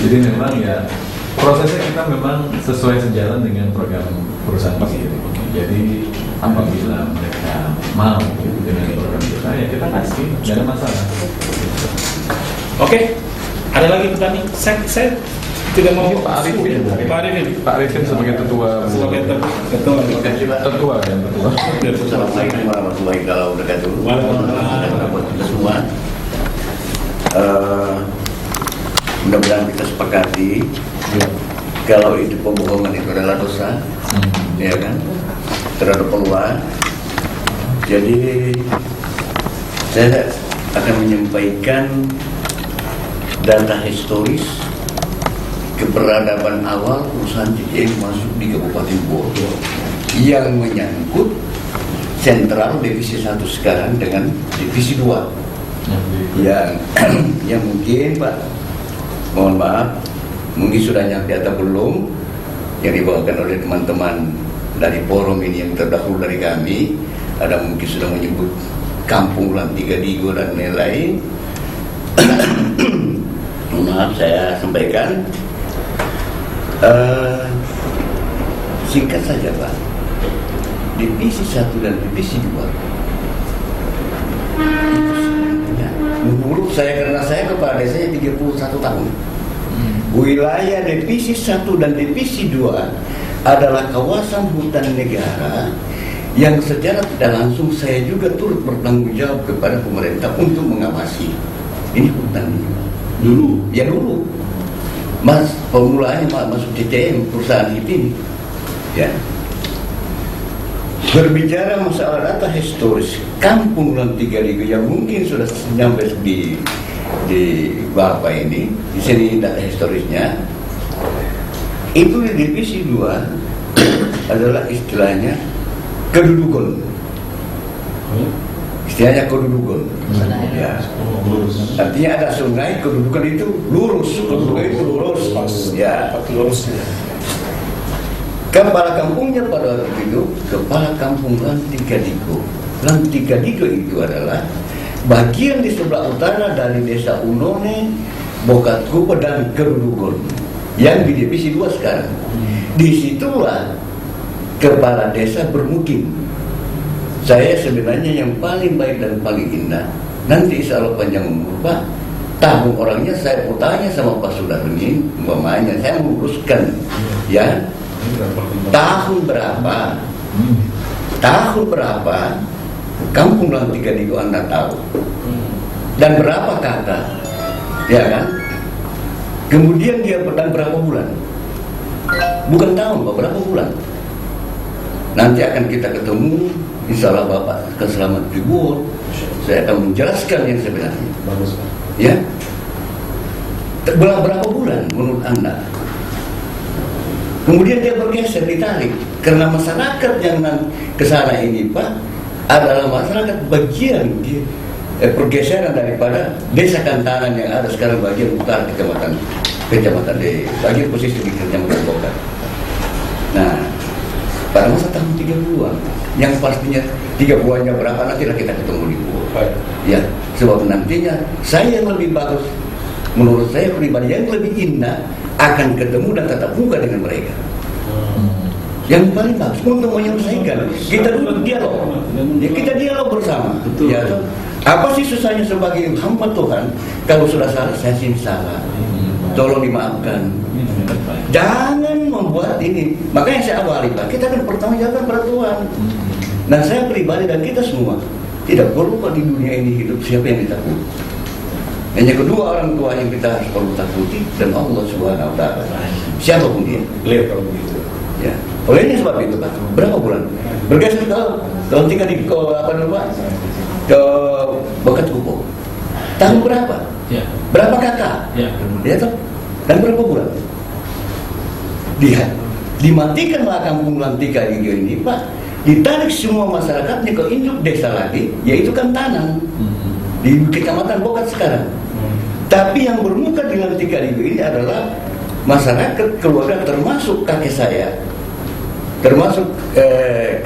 Jadi memang ya prosesnya kita memang sesuai sejalan dengan program perusahaan sendiri. Jadi apabila mereka mau gitu dengan program kita, ya kita kasih, tidak ada masalah. Oke, ada lagi petani. Saya tidak mau Pak Arifin sebagai ketua yang ketua. Assalamualaikum warahmatullahi wabarakatuh. Waalaikumsalam. Kita semua. Mudah-mudahan kita sepakati kalau itu pembohongan itu adalah dosa, ya kan, terhadap Allah. Jadi saya akan menyampaikan data historis keberadaban awal perusahaan CCM masuk di Kabupaten Bogor yang menyangkut sentral divisi 1 sekarang dengan divisi 2 yang mungkin Pak, mohon maaf, mungkin sudah nyampe atau belum yang dibawakan oleh teman-teman dari forum ini yang terdahulu dari kami. Ada mungkin sudah menyebut Kampung Lantiga Digo dan lain-lain. Maaf, saya sampaikan singkat saja Pak. Divisi 1 dan divisi 2 menurut saya, karena saya kepala desanya 31 tahun, wilayah divisi 1 dan divisi 2 adalah kawasan hutan negara yang secara tidak langsung saya juga turut bertanggung jawab kepada pemerintah untuk mengawasi. Ini hutan dulu, ya dulu Mas, pemulaannya masuk CCM perusahaan ini ya. Berbicara masalah data historis Kampung Lantiga Digo yang mungkin sudah sampai di Bapak ini, di sini data historisnya itu di divisi 2 adalah istilahnya kedudukan. Istilahnya kedudukan. Ya. Artinya ada sungai, kedudukan itu lurus. Kedudukan itu lurus. Ya. Kepala kampungnya pada waktu itu Kepala Kampung Lantiga Digo. Lantiga Digo itu adalah bagian di sebelah utara dari desa Unone, Bokatkupa dan Kedudukan yang di divisi 2 sekarang. Disitulah kepala desa bermukim. Saya sebenarnya yang paling baik dan paling indah. Nanti insya Allah panjang umur Pak, tahun orangnya saya mau tanya sama Pak Sudarmin, umpamanya saya menguruskan ya tahun berapa Kampung Lantiga Digo Anda tahu, dan berapa kakak, ya kan? Kemudian dia dan berapa bulan, bukan tahun Pak, berapa bulan. Nanti akan kita ketemu, insya Allah Bapak akan selamat ribut. Saya akan menjelaskan yang sebenarnya. Bagus. Ya, berapa bulan menurut Anda? Kemudian dia bergeser, ditarik karena masyarakat yang ke sana ini Pak adalah masyarakat bagian pergeseran daripada desa Kantanan yang ada sekarang bagian utara kecamatan di bagian posisi di kecamatan Bogor. Nah, pada masa tahun 30-an yang pastinya 30-annya berapa nanti kita ketemu di Bogor. Ya, sebab nantinya saya yang lebih bagus, menurut saya pribadi yang lebih indah akan ketemu dan tatap muka dengan mereka. Yang paling bagus untuk menyelesaikan. Kita duduk dialog. Ya, kita dialog bersama. Betul. Ya, apa sih susahnya sebagai hamba Tuhan? Kalau sudah salah, saya sih salah. Tolong dimaafkan. Jangan membuat ini. Makanya saya awali Pak, kita kan pertanggungjawaban pada Tuhan. Nah, saya pribadi dan kita semua tidak perlu Pak di dunia ini hidup siapa yang ditakuti. Hanya kedua orang tua yang kita harus perlu takuti dan Allah Subhanahu wa Ta'ala. Siapapun dia. Clear kalau begitu. Ya. Oleh ini sebab itu Pak, berapa bulan? Bergeser ke Lantiga Digo apa dulu Pak? Ke Bokatkupa. Tahun berapa? Ya. Berapa kakak? Ya. Ya toh? Dan berapa bulan? Lihat, dimatikanlah Kampung Lantiga Digo ini Pak. Ditarik semua masyarakatnya ke induk desa lagi, yaitu Kantanan di kecamatan Bokat sekarang. Tapi yang bermuka di Lantiga Digo ini adalah masyarakat keluarga termasuk kakek saya, termasuk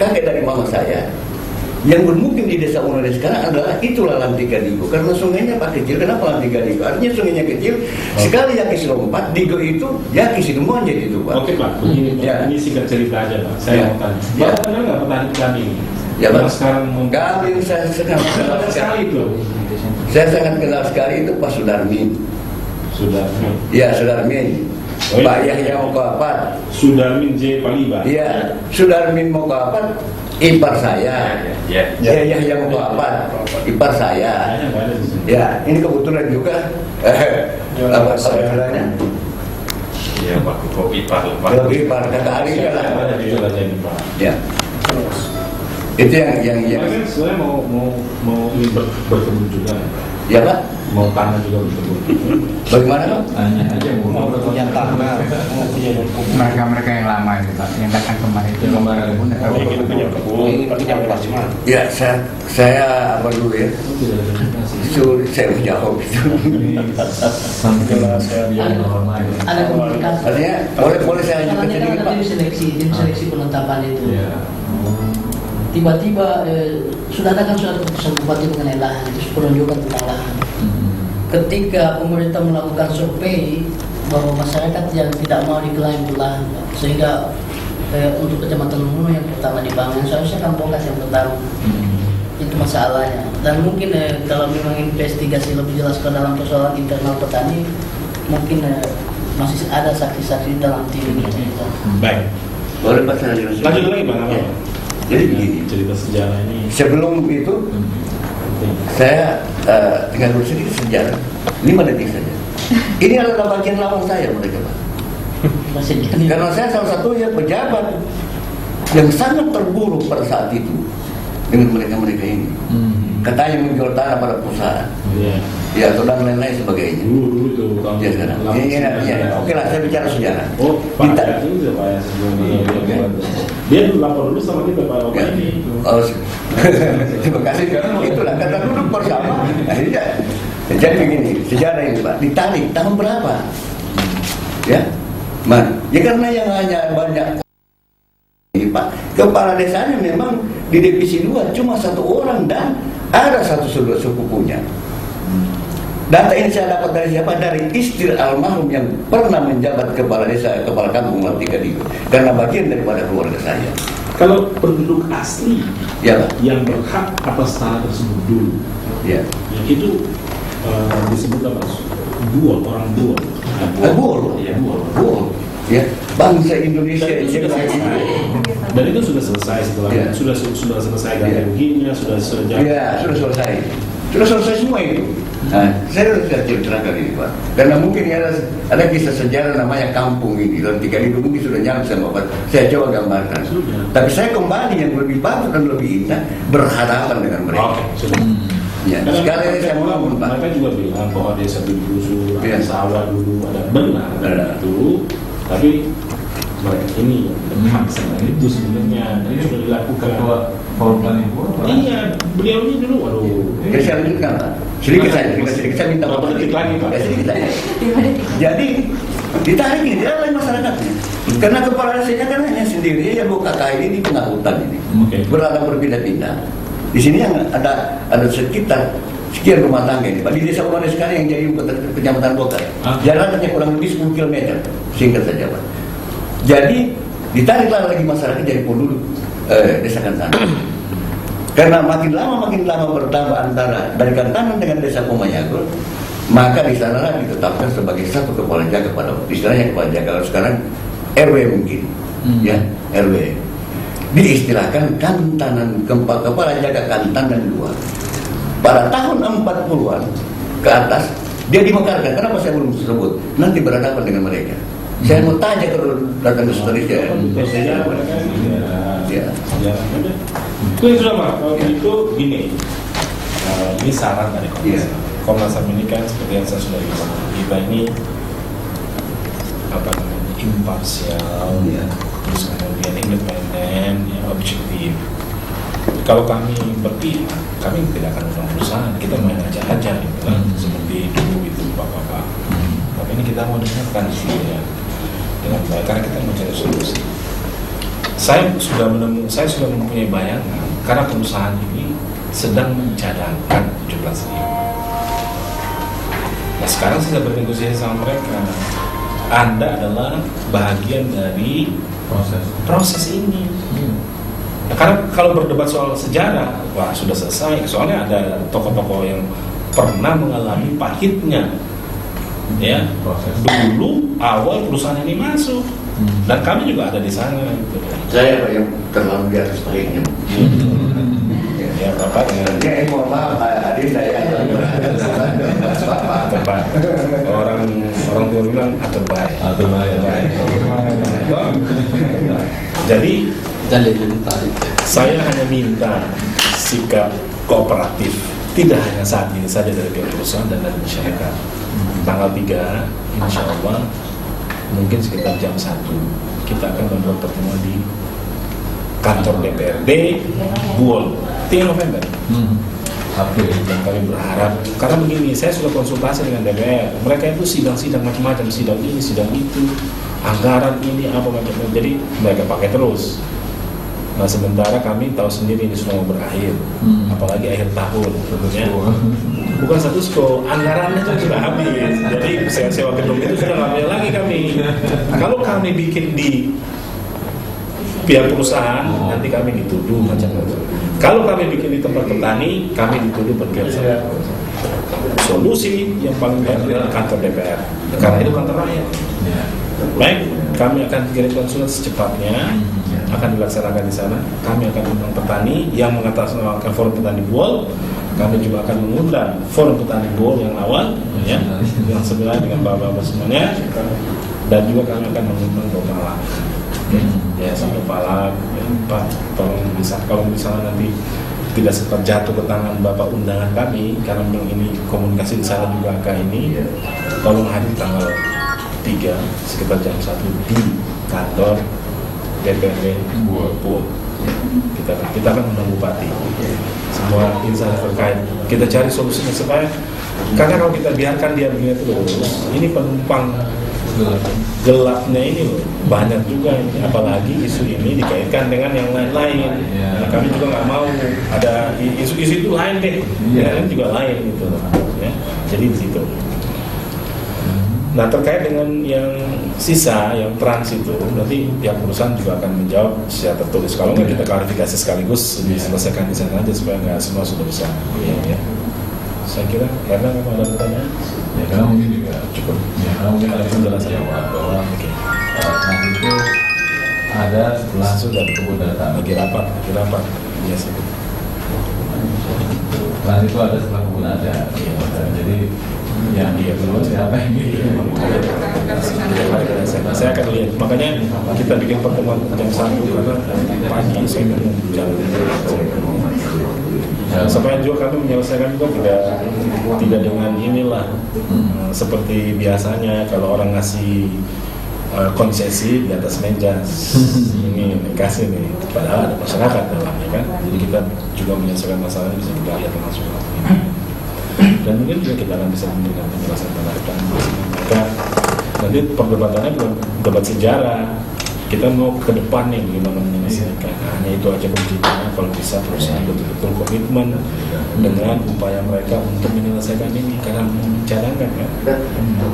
kakek dari mama saya yang bermukim di desa Unone sekarang adalah itulah Lantiga Digo. Karena sungainya Pak kecil, kenapa Lantiga Digo? Artinya sungainya kecil, sekali Yakis lompat, Digo itu Yakis semuanya itu Pak. Oke Pak, begini Pak, Ya. ini singkat cerita aja Pak, saya Ya. mau tanya. Ya. Bapak kenal nggak petani kami? Ya, Pak. Yang sekarang Kami saya sangat kenal sekali itu. Saya sangat kenal sekali itu Pak Sudarmin. Sudah. Ya, Sudarmin. Oh, iya. Pak Yahya Mokoapat. Sudarmin J. Paliba. Iya, Sudarmin Mokoapat ipar saya. Ya. Ya, Yahya Mokoapat ipar saya. Kayaknya nggak ada di sini. Ya, ini kebetulan juga apa saudaranya? Iya Pak, kopi Pak. Lebih ipar kakak Ali lah. Ada di Jawa Tengah Pak. Ya. Itu yang Makanya saya mau ini bertemu juga. Ya Pak, Mau tanah juga betul. bagaimana Pak? Tanya aja mau punya tanah, mereka yang lama itu Pak, yang datang kemarin itu Kemarin. ingin punya kebun, punya plasma. Ya saya apa dulu ya? Sulit saya menjawab itu. Ada komunikasi. Artinya boleh saya lanjutkan Karena sedikit kan Pak? ada tim seleksi penetapan itu. Iya. Tiba-tiba sudah ada kan surat keputusan bupati mengenai lahan, itu penunjukan tentang lahan. Ketika pemerintah melakukan survei bahwa masyarakat yang tidak mau diklaim itu lahan, Pak. Sehingga untuk kecamatan Lumuno yang pertama dibangun, seharusnya Kampokas yang pertama. Itu masalahnya. Dan mungkin kalau memang investigasi lebih jelas ke dalam persoalan internal petani, mungkin masih ada saksi-saksi dalam tim ini. Baik. Boleh Pak saya lanjutkan. Lanjut lagi Bang. Ya. Jadi begini, Cerita sejarah ini. sebelum itu saya tinggal dulu sedikit sejarah 5 detik saja. Ini adalah bagian lawang saya mereka Pak. Masih jadi. Karena saya salah satunya pejabat yang sangat terburuk pada saat itu dengan mereka ini. Katanya menjual tanah pada perusahaan, Iya. ya atau dan lain-lain sebagainya. Dulu itu tahun Ya sekarang. Ya, oke lah, saya bicara sejarah. Oh, Pak Kita- ya, itu Pak ya sebelum Iya. dia dulu lapor dulu sama kita Pak Ya. ini. Oh, terima kasih. Itulah kata duduk bersama. Akhirnya, jadi begini, sejarah ini Pak, ditarik tahun berapa? Ya, ya karena yang hanya banyak ini Pak, kepala desanya memang di divisi 2 cuma 1 orang dan ada 1 sepupunya. Data ini saya dapat dari siapa? Dari istri almarhum yang pernah menjabat kepala desa, kepala kampung Latika Digo, karena bagian daripada keluarga saya. Kalau penduduk asli Ya Pak, yang berhak atas tanah tersebut dulu, ya. yang itu disebut apa? Orang Buol. Buol. Iya, Buol. Buol. Ya, bangsa Indonesia Dan itu sudah selesai. Dan itu sudah selesai setelah Iya. sudah selesai ganti Iya. ruginya, sudah Ya, sudah selesai. Sudah selesai semua itu. Nah, saya sudah ceritakan ini Pak. Karena mungkin ada kisah sejarah namanya kampung ini. Latika Digo mungkin sudah nyampe sama Pak. Saya coba gambarkan. Sudah. Tapi saya kembali yang lebih bagus dan lebih indah berhadapan dengan mereka. Oke, sudah. Ya, sekali lagi saya mohon Pak. Mereka juga bilang bahwa desa Bidusu, Iya. ada sawah dulu, ada benar Ada. itu, tapi mereka ini yang berhak sama itu sebenarnya ini sudah dilakukan. Iya, beliau ini dulu, waduh. Jadi saya lanjutkan Pak. Sedikit saja, sedikit saya minta Berapa detik lagi, Pak? Ya, sedikit saja. Jadi ditarik ini dia oleh masyarakatnya. Karena kepala desanya kan hanya sendiri ya Bu kakak ini di tengah hutan ini. Oke. Berada berpindah-pindah. Di sini yang ada sekitar sekian rumah tangga ini Pak. Di desa Umar sekarang yang jadi kecamatan Bogor. Jaraknya kurang lebih 10 km. Singkat saja Pak. Jadi ditariklah lagi masyarakat jadi penduduk desa Kantanan. Karena makin lama bertambah antara dari Kantanan dengan desa Pomayagor, maka di sana ditetapkan sebagai satu kepala jaga pada istilahnya kepala jaga. Kalau sekarang RW mungkin, ya RW. Diistilahkan Kantanan, kepala jaga Kantanan 2. Pada tahun 40-an ke atas dia dimekarkan. Kenapa saya belum sebut? Nanti berhadapan dengan mereka. Saya mau tanya kalau datang ke seterusnya. Sejarah mereka ini. Ya. Sejarah. Itu yang sudah Pak. Kalau itu gini, ini saran dari Komnas Iya. HAM. Komnas HAM ini kan seperti yang saya sudah bilang, kita ini apa namanya imparsial, Iya. terus kemudian independen, ya, objektif. Kalau kami berpihak, kami tidak akan undang perusahaan, kita main aja gitu kan, seperti dulu itu bapak-bapak. Tapi ini kita mau dengarkan sih ya, dengan baik karena kita mau cari solusi. Saya sudah mempunyai bayangan karena perusahaan ini sedang mencadangkan 17.000. Nah sekarang saya bernegosiasi sama mereka. Anda adalah bagian dari proses ini. Nah, karena kalau berdebat soal sejarah, wah sudah selesai. Soalnya ada tokoh-tokoh yang pernah mengalami pahitnya, ya. Dulu awal perusahaan ini masuk, dan kami juga ada di sana. Gitu. Saya yang terlalu di atas baiknya. Ya Bapak Ya, mohon maaf, adik saya. Bapak orang tua bilang terbaik. Jadi saya hanya minta sikap kooperatif tidak hanya saat ini saja dari pihak perusahaan dan dari masyarakat. Tanggal 3 insya Allah mungkin sekitar jam 1 kita akan membuat pertemuan di kantor DPRD Buol 3 November. Dan kami berharap, karena begini, saya sudah konsultasi dengan DPR, mereka itu sidang-sidang macam-macam, sidang ini, sidang itu, anggaran ini, apa macam-macam, jadi mereka pakai terus. Nah sementara kami tahu sendiri ini sudah mau berakhir, apalagi akhir tahun, ya. Bukan status quo, anggarannya itu sudah habis, jadi sewa gedung itu sudah nggak ambil lagi kami. Kalau kami bikin di pihak perusahaan, nanti kami dituduh macam-macam. Kalau kami bikin di tempat petani, kami dituduh bergeser. Solusi yang paling baik adalah kantor DPR, karena itu kantor rakyat. Baik, kami akan kirimkan surat secepatnya, akan dilaksanakan di sana. Kami akan undang petani yang mengatasnamakan forum petani Buol. Kami juga akan mengundang forum petani Buol yang awal, ya, yang sebenarnya dengan bapak-bapak semuanya. Dan juga kami akan mengundang Bapak ya sampai Palak, ya, Pak, tolong bisa kalau misalnya nanti tidak sempat jatuh ke tangan Bapak undangan kami, karena memang ini komunikasi di sana juga angka ini, tolong hadir tanggal 3 sekitar jam 1 di kantor DPRD Buol. Kita akan undang Bupati, semua instansi terkait, kita cari solusinya supaya, karena kalau kita biarkan dia begini terus, ini penumpang gelapnya ini loh banyak juga ini, apalagi isu ini dikaitkan dengan yang lain-lain. Nah, kami juga nggak mau ada isu-isu itu lain deh, yang juga lain gitu, ya. Jadi begitu. Nah terkait dengan yang sisa, yang trans itu, nanti pihak perusahaan juga akan menjawab secara tertulis. Kalau nggak kita klarifikasi sekaligus diselesaikan di sana aja supaya nggak semua sudah bisa. Ya. Saya kira karena memang ada pertanyaan. Ya karena mungkin juga cukup. Ya karena mungkin ada penjelasan bahwa nanti itu ada setelah sudah kebun data lagi rapat. Biasa. Nah itu ada setelah kebun ada. Jadi yang dia belum siapa ini. Saya akan lihat. Makanya kita bikin pertemuan jam 1 karena pagi saya mau jalan. Supaya juga kami menyelesaikan juga tidak dengan inilah seperti biasanya kalau orang ngasih konsesi di atas meja ini kasih nih, padahal ada masyarakat dalamnya kan. Jadi kita juga menyelesaikan masalahnya bisa kita lihat langsung. Dan mungkin juga kita akan bisa memberikan penjelasan pada mereka. Nanti perdebatannya bukan debat sejarah. Kita mau ke depan nih gimana menyelesaikan. Hanya itu aja kuncinya. Kalau bisa perusahaan betul-betul komitmen dengan upaya mereka untuk menyelesaikan ini karena mencadangkan kan.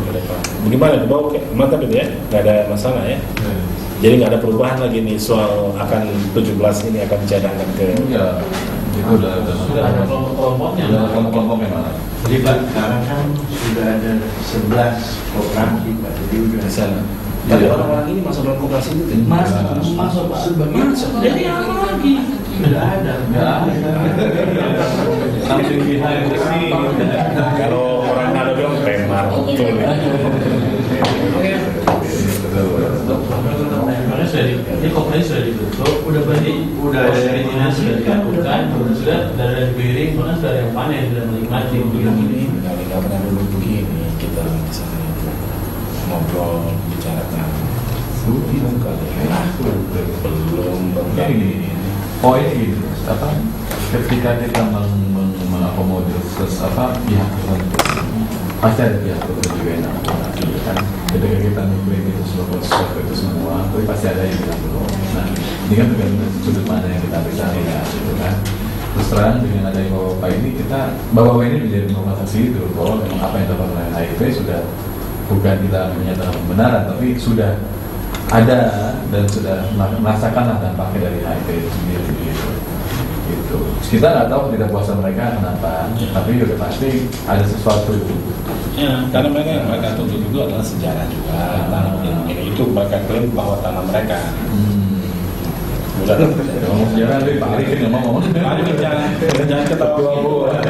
Ke depan. Bagaimana dibawa ke mantap itu ya? Nggak ada masalah ya. Jadi nggak ada perubahan lagi nih soal akan 17 ini akan dicadangkan ke. Ya, itu sudah ada kelompok-kelompoknya. Kelompok-kelompoknya mana? Jadi Pak, sekarang kan sudah ada 11 koperasi Pak, jadi udah di sana. Tapi orang-orang ini masuk dalam koperasi itu masuk Pak, jadi apa lagi? Nggak ada. Langsung di hire ini. Kalau orang ada bilang temar betul. Ini koperasi sudah ditutup, udah berarti udah ada perizinan sudah dilakukan, sudah dari piring, mana sudah yang panen, sudah menikmati begini. Nggak pernah dulu begini kita di sana itu ngobrol bicarakan. Belum kali belum Ini poin ini apa? Ketika kita mengakomodir pihak tertentu, pasti ada pihak tertentu juga yang mengakomodir kan. Ketika kita mengklaim itu sesuatu itu semua, tapi pasti ada yang bilang belum. Nah, ini kan tergantung sudut mana yang kita bisa lihat, gitu kan. Terus terang dengan adanya Bapak ini ini menjadi informasi itu bahwa memang apa yang dilakukan oleh HIP sudah bukan kita menyatakan kebenaran, tapi sudah ada dan sudah merasakanlah dampaknya dari HIP itu sendiri gitu. Kita nggak tahu ketidakpuasan mereka kenapa, tapi sudah pasti ada sesuatu. Ya, karena mereka tuntut itu adalah sejarah juga tanah ini itu mereka klaim bahwa tanah mereka. Ngomong sejarah deh, Pak Arifin yang ngomong. Jangan ketawa.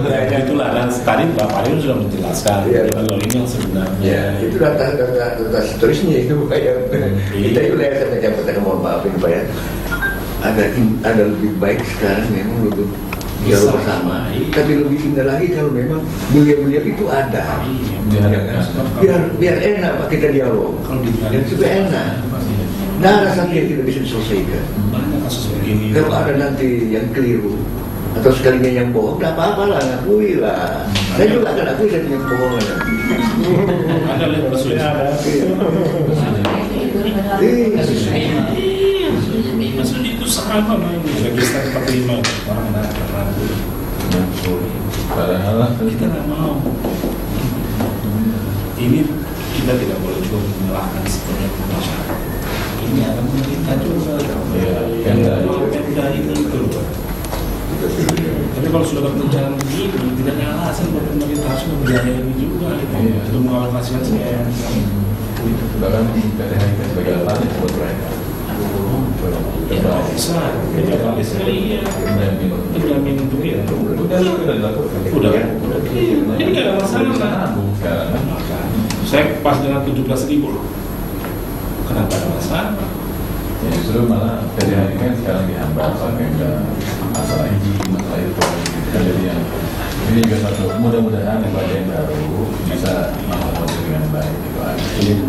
Ya itulah, dan tadi Pak Arifin sudah menjelaskan kalau ini yang sebenarnya. Ya, itu data historisnya itu kayak kita itu lihat saya mohon maaf ini Pak ya. Ada lebih baik sekarang memang dulu dialog bersama. Tapi lebih indah lagi kalau memang beliau-beliau itu ada. Biar enak Pak kita dialog. Kalau dibilang Dan juga enak. Nah, ada satu yang tidak bisa diselesaikan. banyak kasus begini. Kalau ada nanti yang keliru atau sekalinya yang bohong, tidak apa-apa lah, ngakui lah. Saya juga akan akui dan yang bohong nanti. Ada lihat kasusnya ada. Maksudnya itu sama ini register 45 orang ragu. Padahal Kita nggak mau. Ini kita tidak boleh juga menyalahkan sepenuhnya masyarakat. Ini ada pemerintah juga. Yang Pemda ini itu. Tapi kalau sudah berjalan begini, tidak ada alasan buat pemerintah harus membiayai ini juga. Untuk mengalokasikan sekian. bahkan PTHIP sebagai alat buat mereka. Ya, bisa. Iya. Penjamin untuk ya. Udah dilakukan. Udah. Jadi nggak ada masalah. Sekarang kan. Saya pas dengan 17.000 loh. Kenapa ada masalah? Ya justru malah PTHIP kan sekarang dihambat sampai masalah izin, masalah itu kan jadi yang ini juga satu mudah-mudahan yang bagian baru bisa mengakomodir dengan baik itu aja. Ini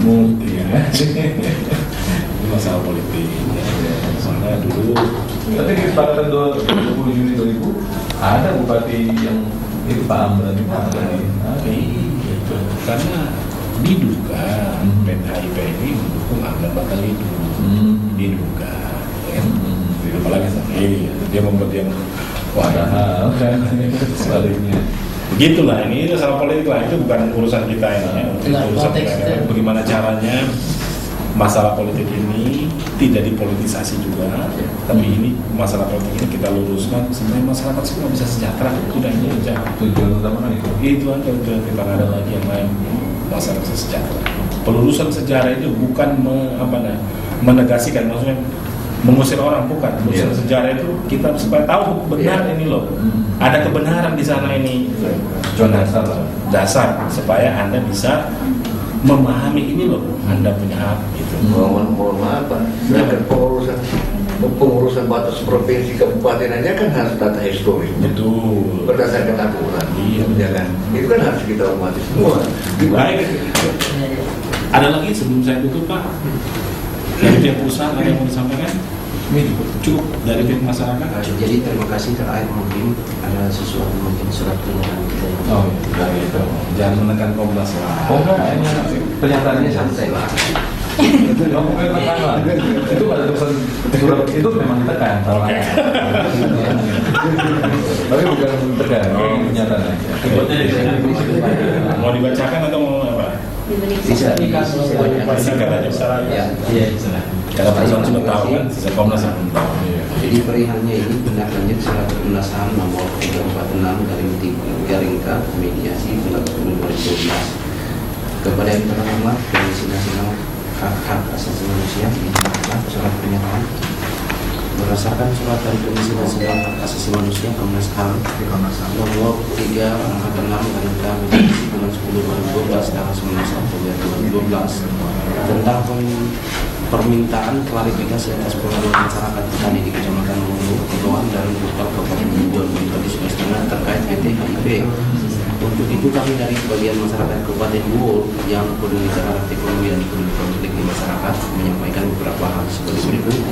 multi ya. Ini masalah politik. Soalnya dulu. Tapi kesepakatan 20 Juni 2000 ada bupati yang itu Pak Amran itu ada Gitu. Karena diduga PTHIP ini mendukung Amran Bakal itu. Diduga. Apalagi sama ini dia membuat yang padahal kan sebaliknya. Begitulah, ini masalah politik lah, itu bukan urusan kita ini ya. Itu urusan kita. Bagaimana caranya masalah politik ini tidak dipolitisasi juga, tapi ini masalah politik ini kita luruskan sebenarnya masyarakat semua bisa sejahtera, sudah ini aja. Tujuan utama kan Itu aja udah, kita nggak ada lagi yang lain, masyarakat bisa sejahtera. Pelurusan sejarah itu bukan menegasikan, maksudnya mengusir orang, bukan. Pelurusan sejarah itu kita supaya tahu benar ini loh, ada kebenaran di sana ini. Dasar supaya Anda bisa memahami ini loh, Anda punya hak gitu. Mohon maaf Pak, sedangkan pengurusan batas provinsi kabupaten aja kan harus data historis. Betul. Berdasarkan aturan. Iya. Kan? Itu kan harus kita hormati semua. Baik. Ada lagi sebelum saya tutup Pak, dari pihak perusahaan ada yang mau disampaikan? Ini cukup dari pihak masyarakat. Jadi terima kasih terakhir mungkin ada sesuatu mungkin surat pernyataan kita. Oh, dari itu. Jangan menekan Komnas lah. Oh enggak, ini pernyataannya Santai lah. itu bukan tekan lah. Itu pada tulisan surat itu memang ditekan. Tapi bukan tekan, pernyataan aja. Mau dibacakan atau mau apa? Bisa Singkat aja. Ya. Karena perusahaan sudah tahu kan, sisa Komnas yang belum tahu. Jadi perihalnya ini tindak lanjut surat Komnas HAM nomor 346/3 mediasi bulan 10 2012 kepada yang terhormat Komisi Nasional Hak Asasi Manusia di Jakarta. Surat pernyataan berdasarkan surat dari Komisi Nasional Hak Asasi Manusia Komnas HAM nomor 346/3 mediasi bulan 10 2012 tanggal 19 Oktober 2012 tentang permintaan klarifikasi atas pengaduan masyarakat petani di Kecamatan Wulu, Kepulauan dan Bukal Kabupaten Bogor, Sulawesi Tengah terkait PTHIP. Untuk itu kami dari sebagian masyarakat Kabupaten Bogor yang peduli terhadap ekonomi dan konflik di masyarakat menyampaikan beberapa hal seperti berikut.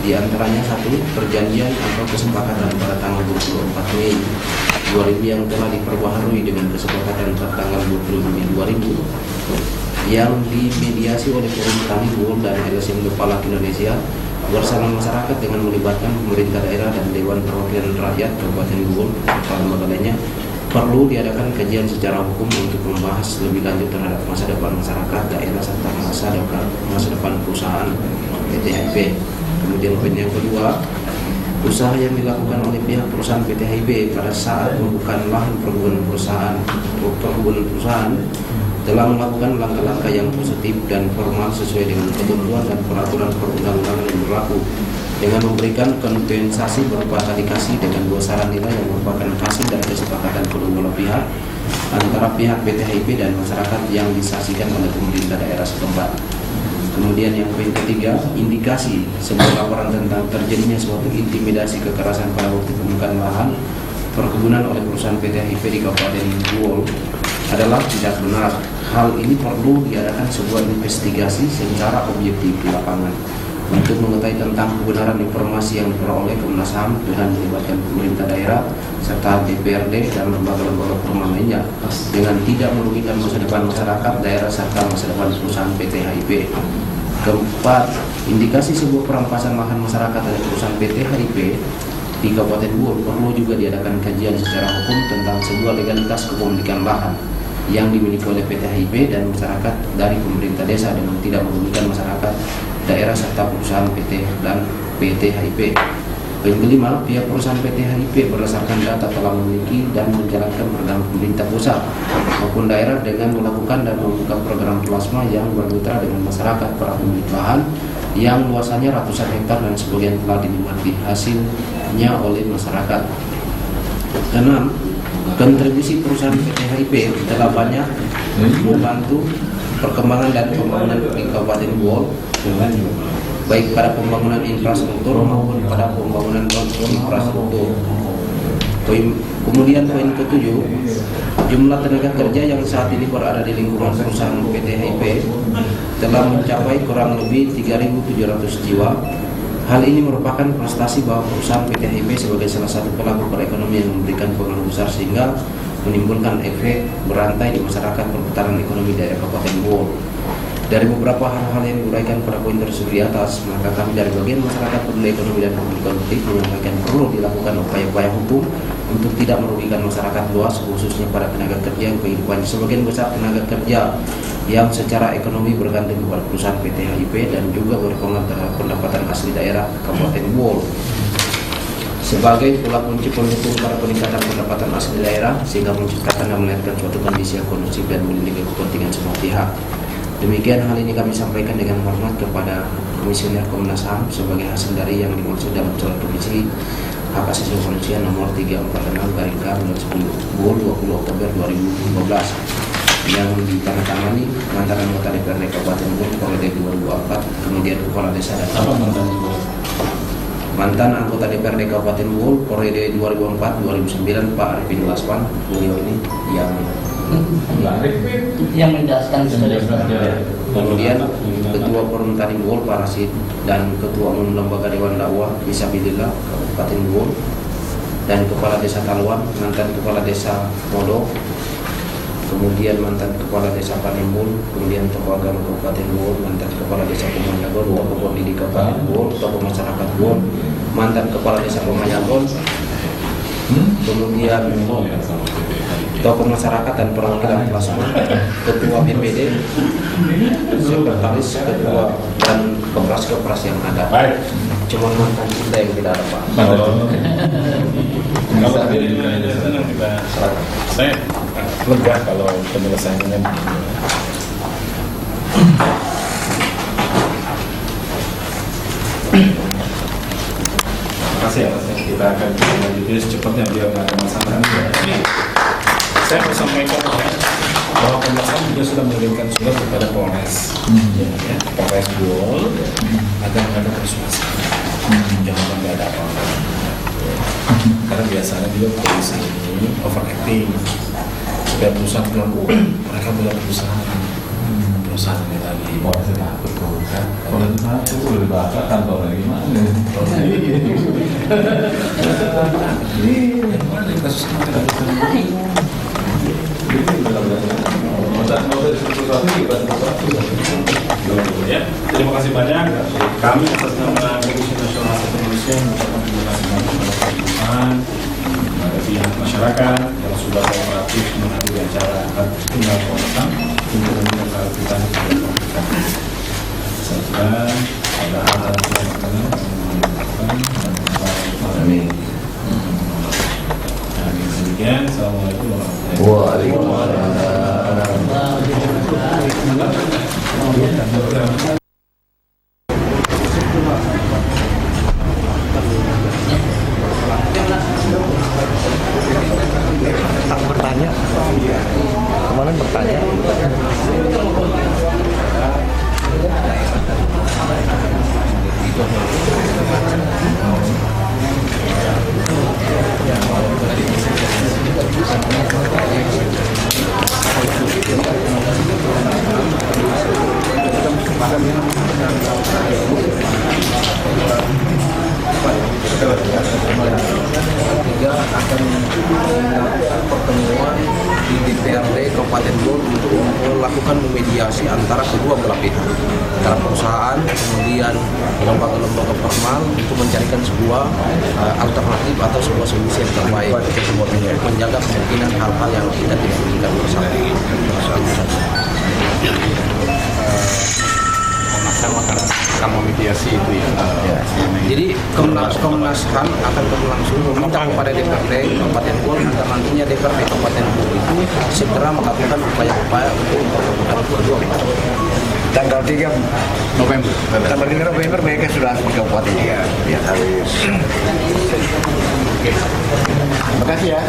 Di antaranya satu, perjanjian atau kesepakatan pada tanggal 24 Mei 2000 yang telah diperbaharui dengan kesepakatan pada tanggal 20 Juni 2000 yang dimediasi oleh Forum Petani Bogor dan LSM Kepala Indonesia bersama masyarakat dengan melibatkan pemerintah daerah dan Dewan Perwakilan Rakyat Kabupaten Bogor serta lembaga lainnya. Perlu diadakan kajian secara hukum untuk membahas lebih lanjut terhadap masa depan masyarakat daerah serta masa depan perusahaan PTHIP. Kemudian poin yang kedua, usaha yang dilakukan oleh pihak perusahaan PTHIP pada saat membuka lahan perkebunan perusahaan telah melakukan langkah-langkah yang positif dan formal sesuai dengan ketentuan dan peraturan perundang-undangan yang berlaku dengan memberikan kompensasi berupa tali kasih dengan 2 saran nilai yang merupakan hasil dari kesepakatan kedua belah pihak antara pihak PTHIP dan masyarakat yang disaksikan oleh pemerintah daerah setempat. Kemudian yang poin ketiga, indikasi sebuah laporan tentang terjadinya suatu intimidasi kekerasan pada waktu pembukaan lahan perkebunan oleh perusahaan PT HIP di Kabupaten Buol adalah tidak benar. Hal ini perlu diadakan sebuah investigasi secara objektif di lapangan untuk mengetahui tentang kebenaran informasi yang diperoleh Komnas HAM dengan melibatkan pemerintah daerah serta DPRD dan lembaga-lembaga perumahan lainnya dengan tidak merugikan masa depan masyarakat daerah serta masa depan perusahaan PT HIP. Keempat, indikasi sebuah perampasan lahan masyarakat dari perusahaan PT HIP di Kabupaten Buol perlu juga diadakan kajian secara hukum tentang sebuah legalitas kepemilikan lahan yang dimiliki oleh PT HIP dan masyarakat dari pemerintah desa dengan tidak merugikan masyarakat daerah serta perusahaan PT dan PT HIP. Poin kelima, pihak perusahaan PT HIP berdasarkan data telah memiliki dan menjalankan program pemerintah pusat maupun daerah dengan melakukan dan membuka program plasma yang bermitra dengan masyarakat para pemilik lahan yang luasannya ratusan hektar dan sebagian telah dinikmati hasilnya oleh masyarakat. 6. Kontribusi perusahaan PT HIP telah banyak membantu perkembangan dan pembangunan di Kabupaten Buol, baik pada pembangunan infrastruktur maupun pada pembangunan infrastruktur. Kemudian poin ketujuh, jumlah tenaga kerja yang saat ini berada di lingkungan perusahaan PT HIP telah mencapai kurang lebih 3.700 jiwa. Hal ini merupakan prestasi bahwa perusahaan PT HIP sebagai salah satu pelaku perekonomian yang memberikan pengaruh besar sehingga menimbulkan efek berantai di masyarakat perputaran ekonomi daerah Kabupaten Buol. Dari beberapa hal-hal yang diuraikan pada poin tersebut di atas, maka kami dari bagian masyarakat peduli ekonomi dan publik menyampaikan perlu dilakukan upaya-upaya hukum untuk tidak merugikan masyarakat luas, khususnya pada tenaga kerja yang kehidupannya sebagian besar tenaga kerja yang secara ekonomi bergantung kepada perusahaan PT HIP dan juga berpengaruh terhadap pendapatan asli daerah Kabupaten Buol. Sebagai pola kunci pendukung para peningkatan pendapatan asli daerah sehingga menciptakan dan melahirkan suatu kondisi yang kondusif dan melindungi kepentingan semua pihak. Demikian hal ini kami sampaikan dengan hormat kepada Komisioner Komnas HAM sebagai hasil dari yang dimaksud dalam surat komisi hak asasi manusia nomor 346/K/10 Buol 20 Oktober 2015 yang ditandatangani mantan anggota DPRD Kabupaten Buol periode 2004, kemudian kepala desa dan mantan anggota DPRD Kabupaten Buol periode 2004-2009 Pak Arifin Laswan. Beliau ini yang menjelaskan kemudian Ketua Forum Tani Buol Pak Rasid dan Ketua Umum Lembaga Dewan Dakwah Fisabilillah Kabupaten Buol dan Kepala Desa Taluan, mantan Kepala Desa Modo, kemudian mantan Kepala Desa Panembul, kemudian tokoh agama Kabupaten Buol, mantan Kepala Desa Pemanyagon, tokoh pendidik Kabupaten Buol, tokoh masyarakat Buol, mantan Kepala Desa Pemanyagon, kemudian tokoh masyarakat dan perwakilan plasma, ketua BPD, sekretaris, ketua dan kepras yang ada. Cuma mantan kita yang tidak ada, Pak. Kalau ini saya lega kalau penyelesaiannya begini. Terima kasih ya, kita akan lanjutkan secepatnya biar nggak ada masalah. Ini saya mau sampaikan bahwa Komnas HAM juga sudah mengirimkan surat kepada Polres, Polres Buol, agar ada persuasi, jangan sampai ada apa-apa. Karena biasanya juga polisi ini overacting. Setiap perusahaan bilang, mereka punya perusahaan ini lagi. Polres takut kan? Polres takut udah bahasa kantor lagi mana? Yang mana yang kasus kemarin? Ya, terima kasih banyak. Kami atas nama Komisi Nasional Hak Manusia mengucapkan terima kasih kepada perusahaan, kepada pihak masyarakat yang sudah kooperatif menghadiri acara tunggal Komnas HAM untuk memberikan klarifikasi kepada pemerintah. Serta ada hal-hal yang Amin. demikian. Assalamualaikum warahmatullahi wabarakatuh. Bertanya, kemarin bertanya. Ketiga akan melakukan pertemuan di DPRD Kabupaten Bogor untuk melakukan mediasi antara kedua belah pihak, antara perusahaan kemudian lembaga-lembaga formal untuk mencarikan sebuah alternatif atau sebuah solusi yang terbaik untuk menjaga kemungkinan hal-hal yang kita tidak inginkan bersama. Sama mediasi itu ya. Jadi Komnas HAM akan berlangsung meminta kepada DPRD Kabupaten Bogor agar nantinya DPRD Kabupaten Bogor itu segera melakukan upaya-upaya untuk mempertemukan kedua pihak. Tanggal 3 November. Tanggal 3 November mereka sudah di kabupaten. Iya, harus. Terima kasih ya.